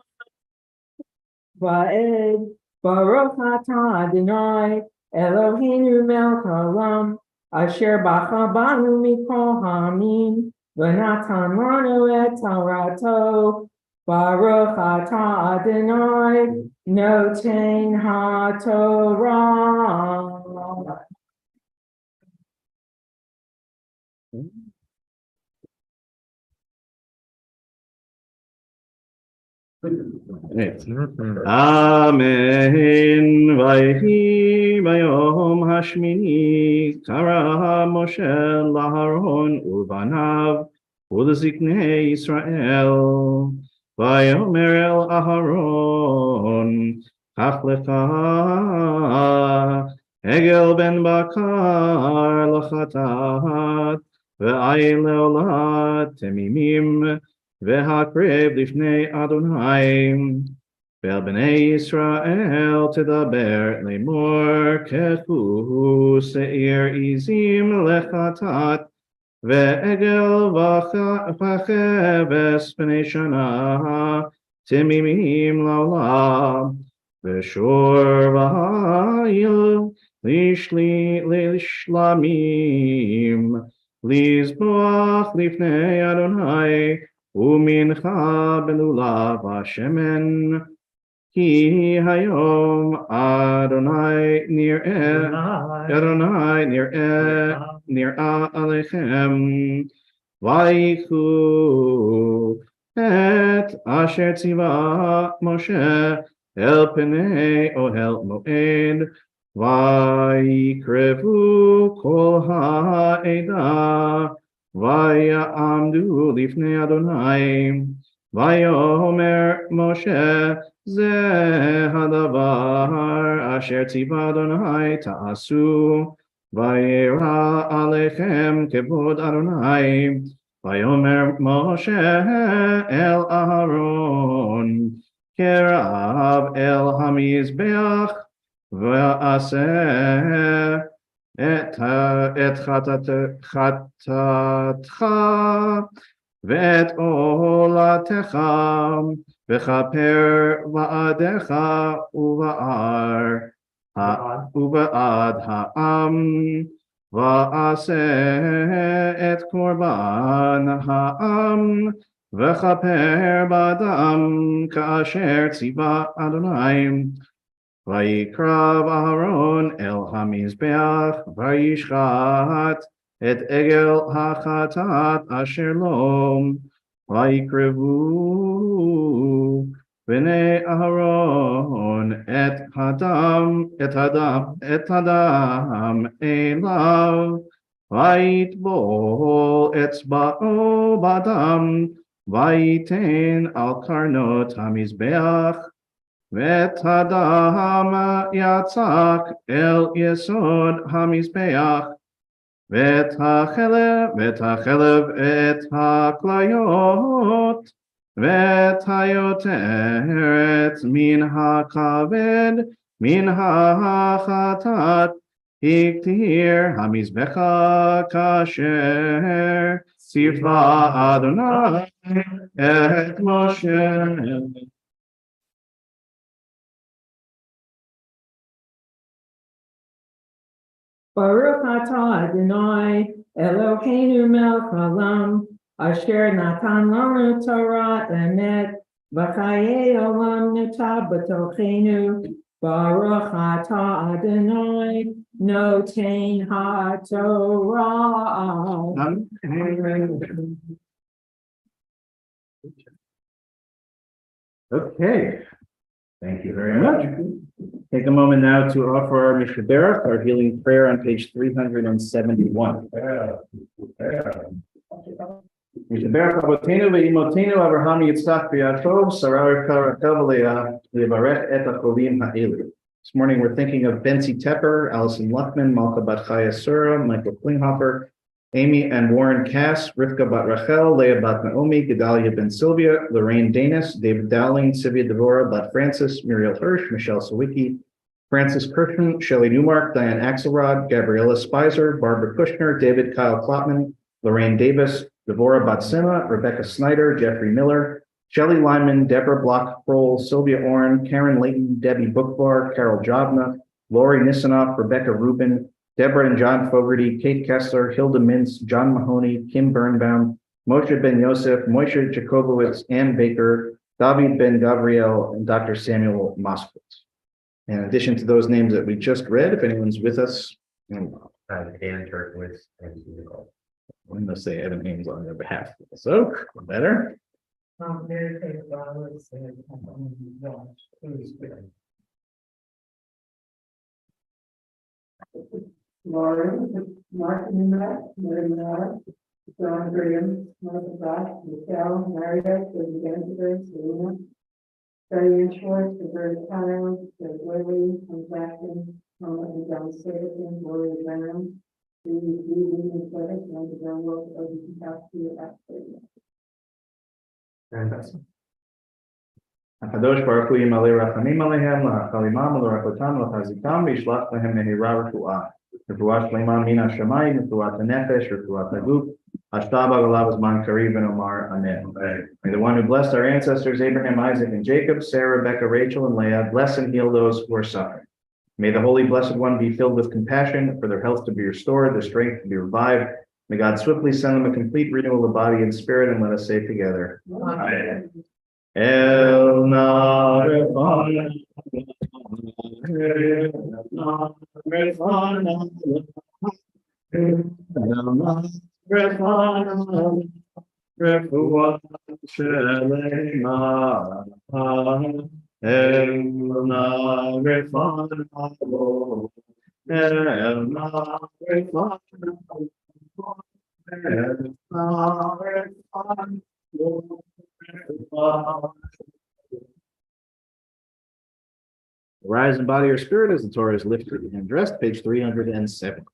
Va'ed. Baruch Atah Adonai Eloheinu melech haolam asher bacha banu mikol ha'amim v'natan lanu et Torato. Baruch Atah Adonai noten haTorah. Amen. Vayhi bayom hashmini kara Moshe laharon ubanav uleziknei Israel. Vayomer el Aharon kach lecha Egel ben bakar lachatat ואין לעולה תמימים, והקרב לפני אדוני. ואל בני ישראל תדבר לאמור, קחו שעיר עזים לחטאת, ועגל וכבש בני שנה, תמימים לעולם, ושור והיל לשלמים, לזבוח לפני אדוני, ומנחה בלולב השמן, כי היום אדוני נראה עליכם, ויקחו את אשר ציווה משה אל פני אוהל מועד, ויקרבו כל העדה, ויעמדו לפני אדוני, ויאמר משה, זה הדבר אשר ציווה אדוני תעשו, וירא עליכם כבוד אדוני. ויאמר משה אל אהרון, קרב אל המזבח, ועשה את חטאתך ואת עולתך, וכפר בעדך ובעד העם, ועשה את קורבן העם, וכפר בעדם כאשר ציווה אדוני. ויקרב אהרון אל המזבח, וישחט את עגל החטאת אשר לו, ויקרבו בני אהרון את הדם אליו, ויטבול אצבעו בדם, ויתן על קרנות המזבח, ואת הדם יצק אל יסוד המזבח, ואת החלב, את הכליות, ואת היותרת מן הכבד, מן החטאת, הקטיר המזבח כאשר ציווה אדוני את משה. Baruch atah Adonai Eloheinu melech haolam, asher natan lanu Torah emet, v'chayei olam nitah b'tochenu. Baruch atah Adonai noten haTorah. Okay, thank you very much. Take a moment now to offer our Mishaberach, our healing prayer on page 371. Mishaberach Avotenu ve'imotenu Avraham Yitzchak v'Yaakov Sarar Karakav le'varech et hacholim ha'elu. This morning we're thinking of Bentzi Tepper, Allison Luckman, Malka Bat Chaya Sura, Michael Klinghoffer, Amy and Warren Cass, Rivka Bat Rachel, Leah Bat Naomi, Gedalia Ben Sylvia, Lorraine Danis, David Dowling, Sylvia Devora, Bat Francis, Muriel Hirsch, Michelle Sawicki, Francis Kirschman, Shelley Newmark, Diane Axelrod, Gabriella Spicer, Barbara Kushner, David Kyle Klopman, Lorraine Davis, Devora Batsima, Rebecca Snyder, Jeffrey Miller, Shelley Lyman, Deborah Block-Kroll, Sylvia Orrin, Karen Layton, Debbie Bookbar, Carol Jobna, Lori Nisanoff, Rebecca Rubin, Deborah and John Fogarty, Kate Kessler, Hilda Mintz, John Mahoney, Kim Birnbaum, Moshe Ben Yosef, Moshe Jacobowitz, Ann Baker, David Ben Gabriel, and Dr. Samuel Moskowitz. In addition to those names that we just read, if anyone's with us, Dan Turkowitz and Nicole. I'm going to say Evan Haynes on their behalf. So, better. Mary Kay Roberts and Lauren, Mark Newman, Mary Miller, John Graham, Michael Black, Michelle, Meredith, Elizabeth, Selena, Diane Schwartz, Roberta Kyle, Lily, and Jackson, and John Stapleton, Gloria Brown, הקדוש ברוך הוא ימלא רחמים עליהם, להאכיל עמם ולרפאותם ולחזיקם, וישלח להם מהרה רפואה. רפואה שלמה מן השמיים, רפואת הנפש, רפואת הגוף. Ashtab Agalav Zman Karev and Omar Amen. May the one who blessed our ancestors Abraham, Isaac, and Jacob, Sarah, Rebecca, Rachel, and Leah, bless and heal those who are suffering. May the Holy Blessed One be filled with compassion, for their health to be restored, their strength to be revived. May God swiftly send them a complete renewal of body and spirit, and let us say together. Amen. El Narefana, Refuah Shelema, Elna Refana, Elna Refana. Rise in body or spirit as the Torah is lifted and dressed, page 307.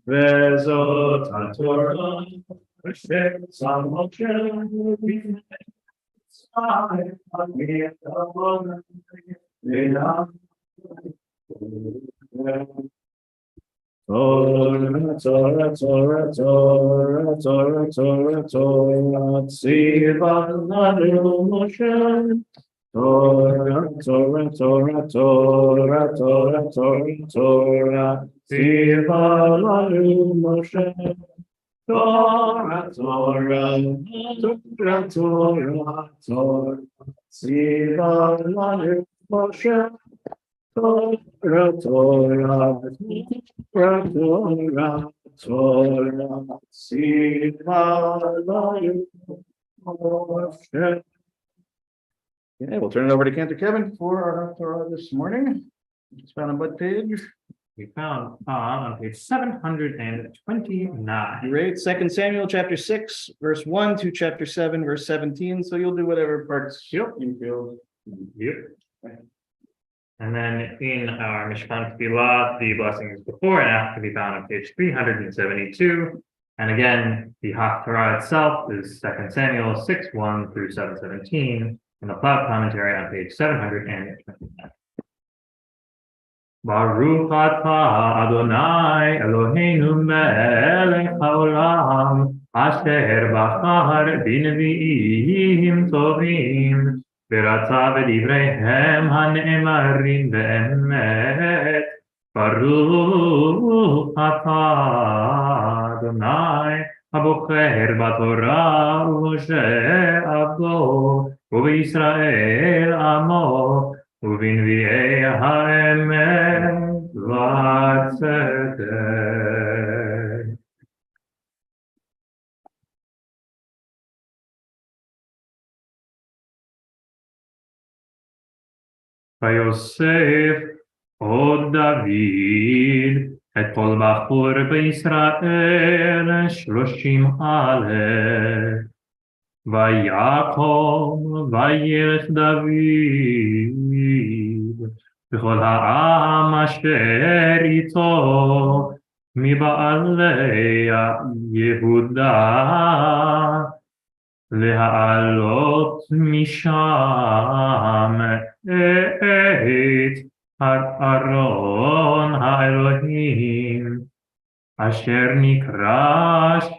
Vezot HaTorah, Hashem Tzalmochem, Torah, Torah, Torah, Torah, Torah, Torah, Torah, Tziva Lanu Moshe. Torah, Torah, Torah, Torah, Torah, Torah, Torah, Tziva Lanu Moshe. Torah, Torah, Torah, Torah, Torah, Tziva Lanu Moshe. Torah, Torah, Torah, Torah, Torah, Tziva Lanu Moshe. Okay, we'll turn it over to Cantor Kevin for our Torah this morning. It's found on what page? We found on page 729. You read 2 Samuel chapter 6, verse 1 to chapter 7, verse 17. So you'll do whatever parts you feel. Yep. And then in our Mishkan Tefillah, the blessings before and after can be found on page 372. And again, the Haftarah itself is 2 Samuel 6, 1 through 7:17. And the cloud commentary on page 729. Baruch atah Adonai Eloheinu melech haolam asher bachar b'neviim tovim v'ratza b'divreihem hane'emarim be'emet. Baruch atah Adonai abocher b'torah u'moshe abdo ובישראל עמו, ובנביאי האמת והצדק. ויוסף עוד דוד את כל בחור בישראל 30,000. ויקום וילך דוד וכל העם אשר איתו מבעלי יהודה להעלות משם את ארון האלוהים אשר נקרא שם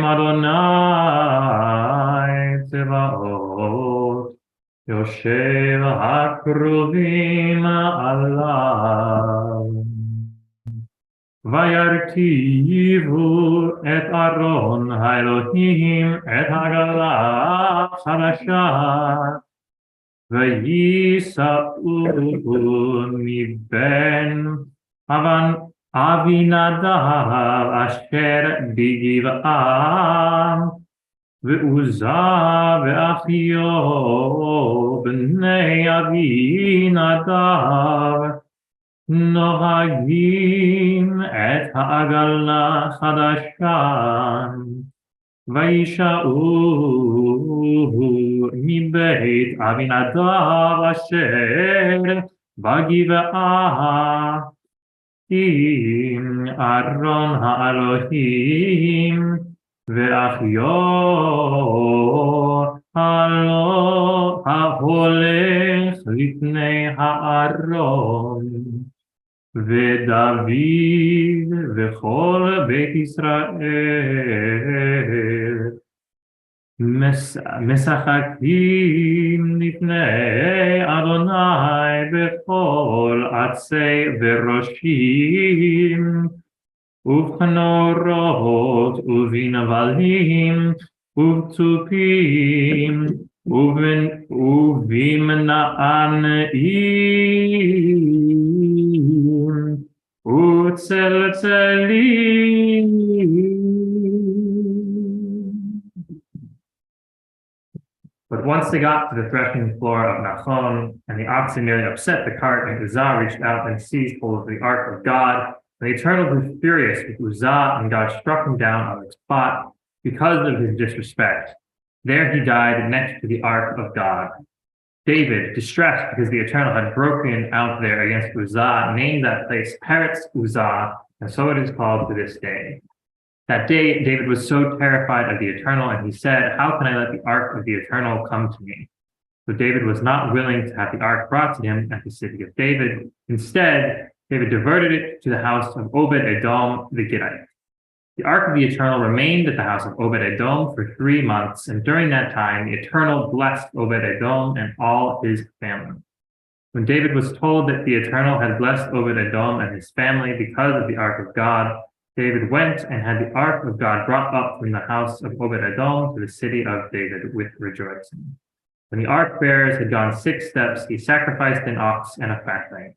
אדוני צבאות יושב הקרובים עליו וירכיבו את ארון האלוהים את העגלה החדשה ויישאו מבין אבינדב אשר בגבעה ועוזה ואחיו בני אבינדב נוהגים את העגלה חדשה וישאו מבית אבינדב אשר בגבעה עם ארון האלוהים ואחיו ההולך לפני הארון ודוד וכל בית ישראל משחקים לפני אדוני בכל עצי וראשים ובכנורות ובנבלים ובצופים ובמנענעים וצלצלים. But once they got to the threshing floor of Nachon, and the oxen nearly upset the cart, and Uzzah reached out and seized hold of the ark of God, and the Eternal grew furious with Uzzah, and God struck him down on the spot because of his disrespect. There he died next to the ark of God. David, distressed because the Eternal had broken out there against Uzzah, named that place Peretz Uzzah, and so it is called to this day. That day, David was so terrified of the Eternal, and he said, "How can I let the ark of the Eternal come to me?" So David was not willing to have the ark brought to him at the city of David. Instead, David diverted it to the house of Obed-Edom the Gittite. The ark of the Eternal remained at the house of Obed-Edom for 3 months, and during that time, the Eternal blessed Obed-Edom and all his family. When David was told that the Eternal had blessed Obed-Edom and his family because of the ark of God, David went and had the ark of God brought up from the house of Obed-Edom to the city of David with rejoicing. When the ark bearers had gone 6 steps, he sacrificed an ox and a fatling.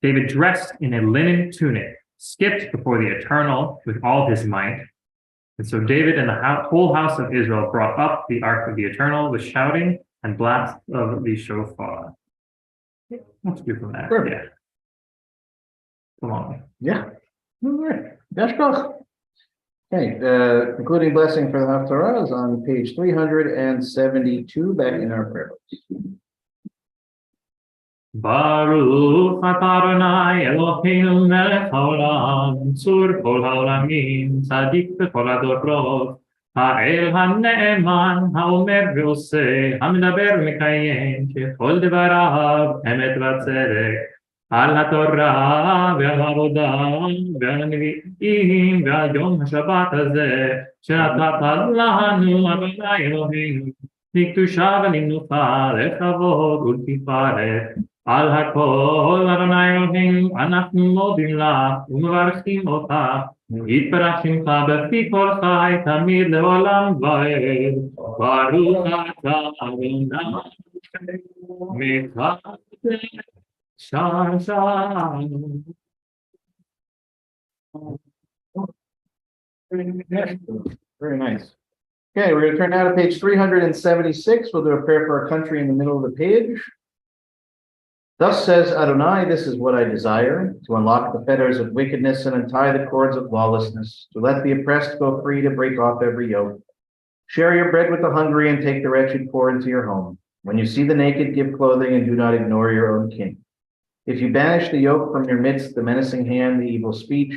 David, dressed in a linen tunic, skipped before the Eternal with all his might. And so David and the whole house of Israel brought up the ark of the Eternal with shouting and blast of the shofar. Let's do from that. Perfect. Yeah. Come on. Yeah. All right. Yashkoch. Okay, concluding blessing for the Haftarah is on page 372 back in our prayer books. Baruch atah Adonai Eloheinu melech haolam, tzur kol haolamim, tzadik b'kol hadorot, ha'el ha'ne'eman, ha'omer v'oseh, ha'medaber v'mekayem, kechol devarav, emet v'tzedek, על התורה ועל העבודה ועל הנביאים ועל יום השבת הזה שנתת לנו אדוני אלוהינו לקדושה ולמנוחה לכבוד ולתפארת על הכל אדוני אלוהינו אנחנו מודים לך ומברכים אותך יתברך שמך בפי כל חי תמיד לעולם ועד ברוך אתה אדוני מתחדש Shine, shine. Very nice. Okay, we're going to turn now to page 376. We'll do a prayer for our country in the middle of the page. Thus says Adonai, this is what I desire, to unlock the fetters of wickedness and untie the cords of lawlessness, to let the oppressed go free, to break off every yoke. Share your bread with the hungry and take the wretched poor into your home. When you see the naked, give clothing and do not ignore your own king. If you banish the yoke from your midst, the menacing hand, the evil speech,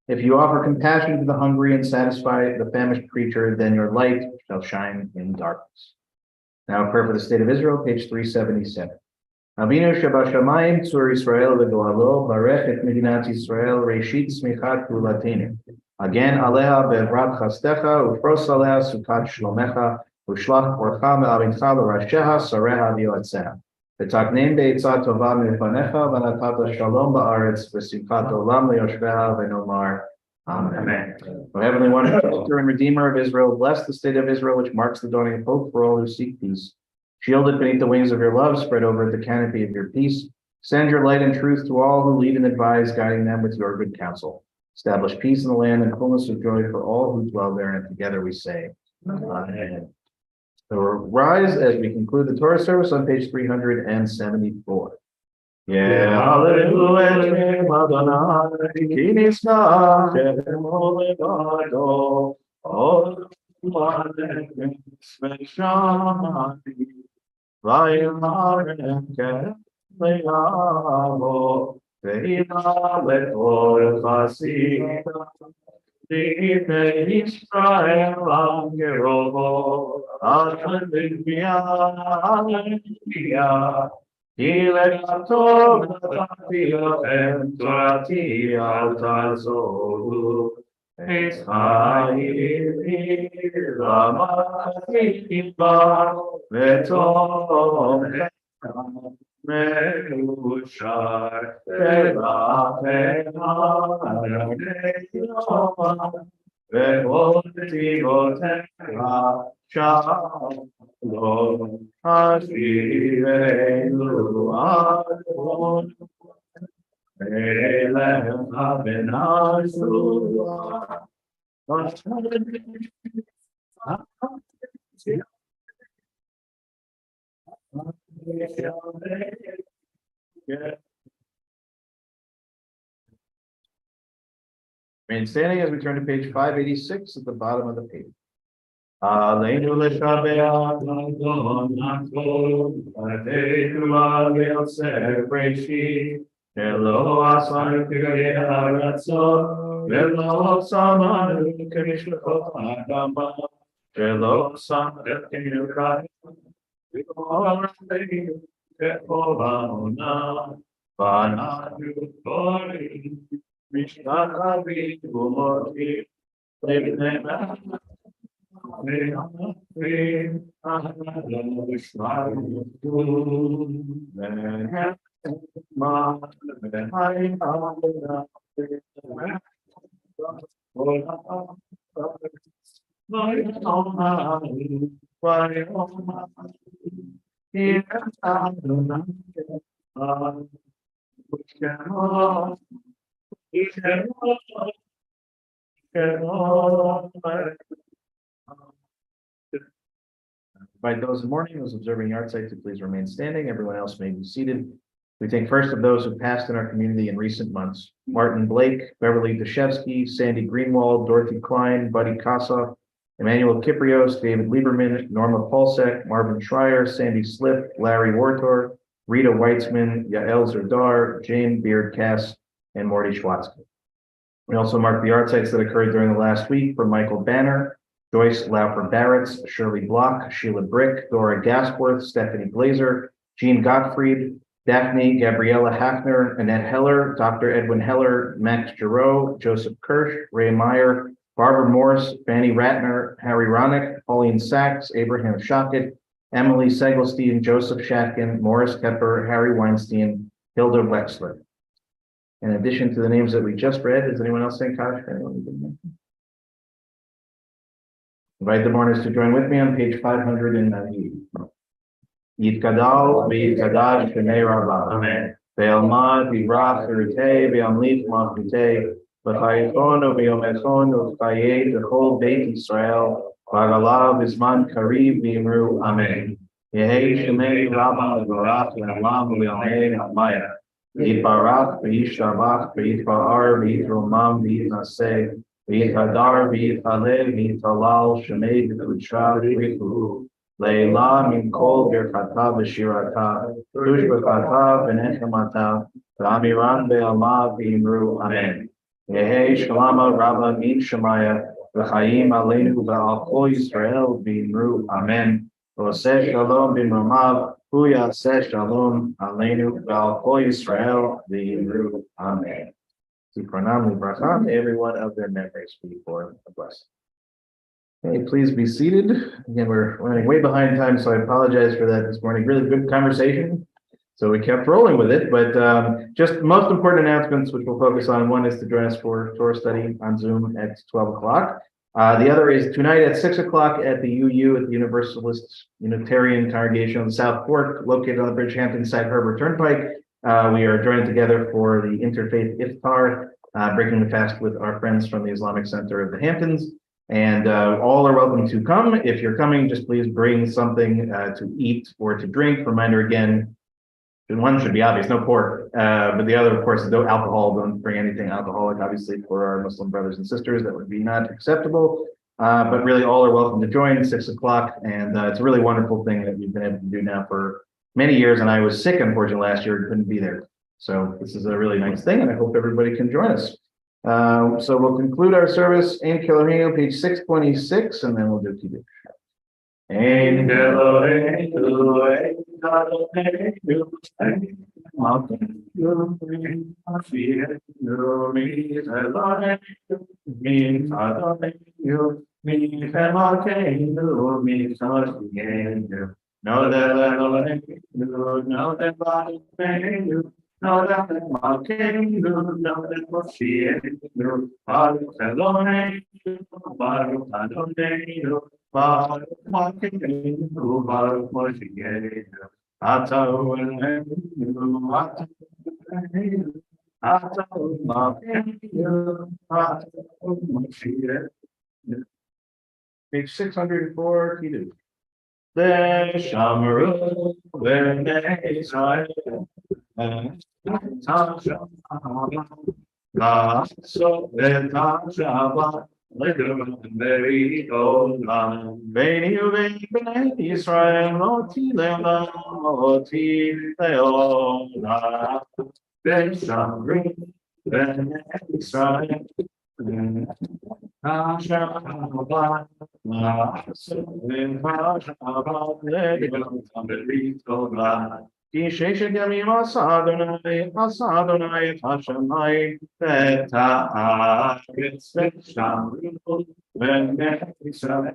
if you offer compassion to the hungry and satisfy the famished creature, then your light shall shine in darkness. Now a prayer for the state of Israel, page 377. Avinu Shabashamayim Tzur Israel V'Goalo Barech et Medinat Israel Reshit Smichat Kulatenu. Again Aleha Be'evrat Chastecha Ufros Aleha Sukat Shlomecha Ushlach Orcha Me'avincha L'Rasheha Sareha V'Yoatzeha. V'taknem be'etzah tova mi'lefanecha v'natata shalom ba'aretz v'simchat olam le'yoshveha v'nomar Amen. O heavenly one, protector and redeemer of Israel, bless the state of Israel, which marks the dawning of hope for all who seek peace. Shield it beneath the wings of your love, spread over it the canopy of your peace. Send your light and truth to all who lead and advise, guiding them with your good counsel. Establish peace in the land and fullness of joy for all who dwell there, and together we say, Amen. So rise as we conclude the Torah service on page 374. Yeah, hallelujah, Adonai, ki nisna shemo levado, od malek v'shani, v'yimharem ke le'avo, Ve'ila le'ol chasida. Di'ifei Yisrael angerovo. Alleluia, alleluia. Dilegato Dio en Torati altazolu. Esai lama tiba vetom melushar ve'la ve'otivotera shalom ashivenu adon Elem abenazua Remain standing as we turn to page 586 at the bottom of the page. Aleinu l'shabeach l'adon hakol, v'ateinu l'agel sebreshit, Elo asanu k'gayei haratzot, v'lo samanu k'mishlachot ha'adama, v'lo samanu k'ayim, v'lo כחולנה, ואנחנו קוראים משתחווים ומודים לפני מלכים, אנחנו שמענו ונהמה ונהיים עבודה Invite those in mourning, those observing yard site to please remain standing. Everyone else may be seated. We think first of those who passed in our community in recent months: Martin Blake, Beverly Deshevsky, Sandy Greenwald, Dorothy Klein, Buddy Kossoff, Emmanuel Kiprios, David Lieberman, Norma Polsek, Marvin Schreier, Sandy Slip, Larry Wartor, Rita Weitzman, Yael Zerdar, Jane Beard Cass, and Morty Schwatzky. We also mark the yard sites that occurred during the last week for Michael Banner, Joyce Laufer Barretts, Shirley Block, Sheila Brick, Dora Gasworth, Stephanie Glazer, Jean Gottfried, Daphne Gabriella Hafner, Annette Heller, Dr. Edwin Heller, Max Giroux, Joseph Kirsch, Ray Meyer, Barbara Morse, Fanny Ratner, Harry Ronick, Pauline Sachs, Abraham Shockett, Emily Segelstein, Joseph Shatkin, Morris Kepper, Harry Weinstein, Hilda Wexler. In addition to the names that we just read, is anyone else saying Kaddish? Invite the mourners to join with me on page 590. Yitkadal v'yitkadash b'nei Rabbah. Amen. Ve'almad v'rach v'rutei ve'amlit machutei v'chayechonu v'yomechonu v'chayei v'chol Beit Yisrael v'agalav v'zman kariv v'imru. Amen. Yehei shemei Rabbah v'barach v'alam v'yamei ha'maya. Yitbarach v'yishabach v'yitba'ar v'yitromam v'yitnaseh v'yithadar v'yithaleh v'yithalal shemei v'kudsha v'yithu. Leila min kol birkata v'shirata, Tush b'chata v'nechemata, V'amiran be'alma v'imru. Amen. Yehei shalama rabba min shemaya, V'chayim aleinu v'al kol Yisrael v'imru. Amen. V'oseh shalom b'mamav, Hu yaseh shalom aleinu v'al kol Yisrael v'imru. Amen. Zikronam libracha, may every one of their memories be for a blessing. Okay, please be seated. Again, we're running way behind time, so I apologize for that this morning. Really good conversation. So we kept rolling with it, but just most important announcements, which we'll focus on. One is to join us for Torah study on Zoom at 12 o'clock. The other is tonight at 6 o'clock at the UU at the Universalist Unitarian Congregation on the South Fork, located on the Bridgehampton Sag Harbor Turnpike. We are joining together for the Interfaith Iftar, breaking the fast with our friends from the Islamic Center of the Hamptons. And all are welcome to come. If you're coming, just please bring something to eat or to drink. Reminder again, one should be obvious, no pork. But the other, of course, is no alcohol. Don't bring anything alcoholic, obviously, for our Muslim brothers and sisters. That would be not acceptable. But really, all are welcome to join 6 o'clock. And it's a really wonderful thing that we've been able to do now for many years. And I was sick, unfortunately, last year and couldn't be there. So this is a really nice thing, and I hope everybody can join us. So we'll conclude our service in Kelohino, page 626, and then we'll do Kiddush. And page 604, Kiddush. Shamru Israel. So Israel, Oti Leona, Oti Leona, Ben Shamru, Ben Israel. Kishesh Yamim Asadonai, Asadonai, Hashanai, Beta, Shamru, Ben Israel.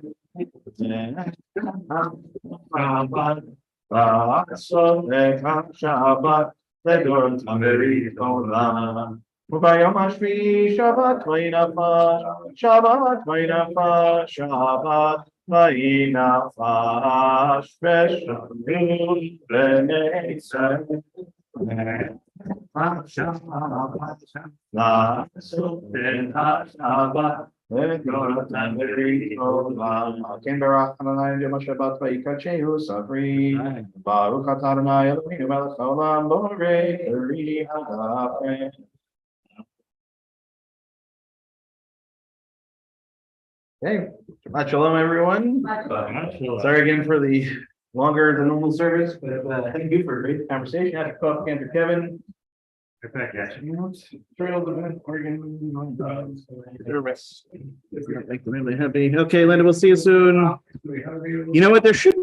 Shabbat, Ledor Tameri Tola. Ubayom Ashvi, Shabbat, Vainafa, Shabbat, Vainafa, Shabbat, Vainafa, Special Bene Israel. Shabbat, Ken Baruch Adonai Yom HaShabbat Vayikachehu Safri Baruch Atah Adonai Eloheinu Melech Haolam Borei Eri Hadafen. Okay, Shabbat Shalom, everyone. Sorry again for the longer than normal service, but thank you for a great conversation. I had to call up Andrew Kevin. Okay, Linda, we'll see you soon. You know what? There should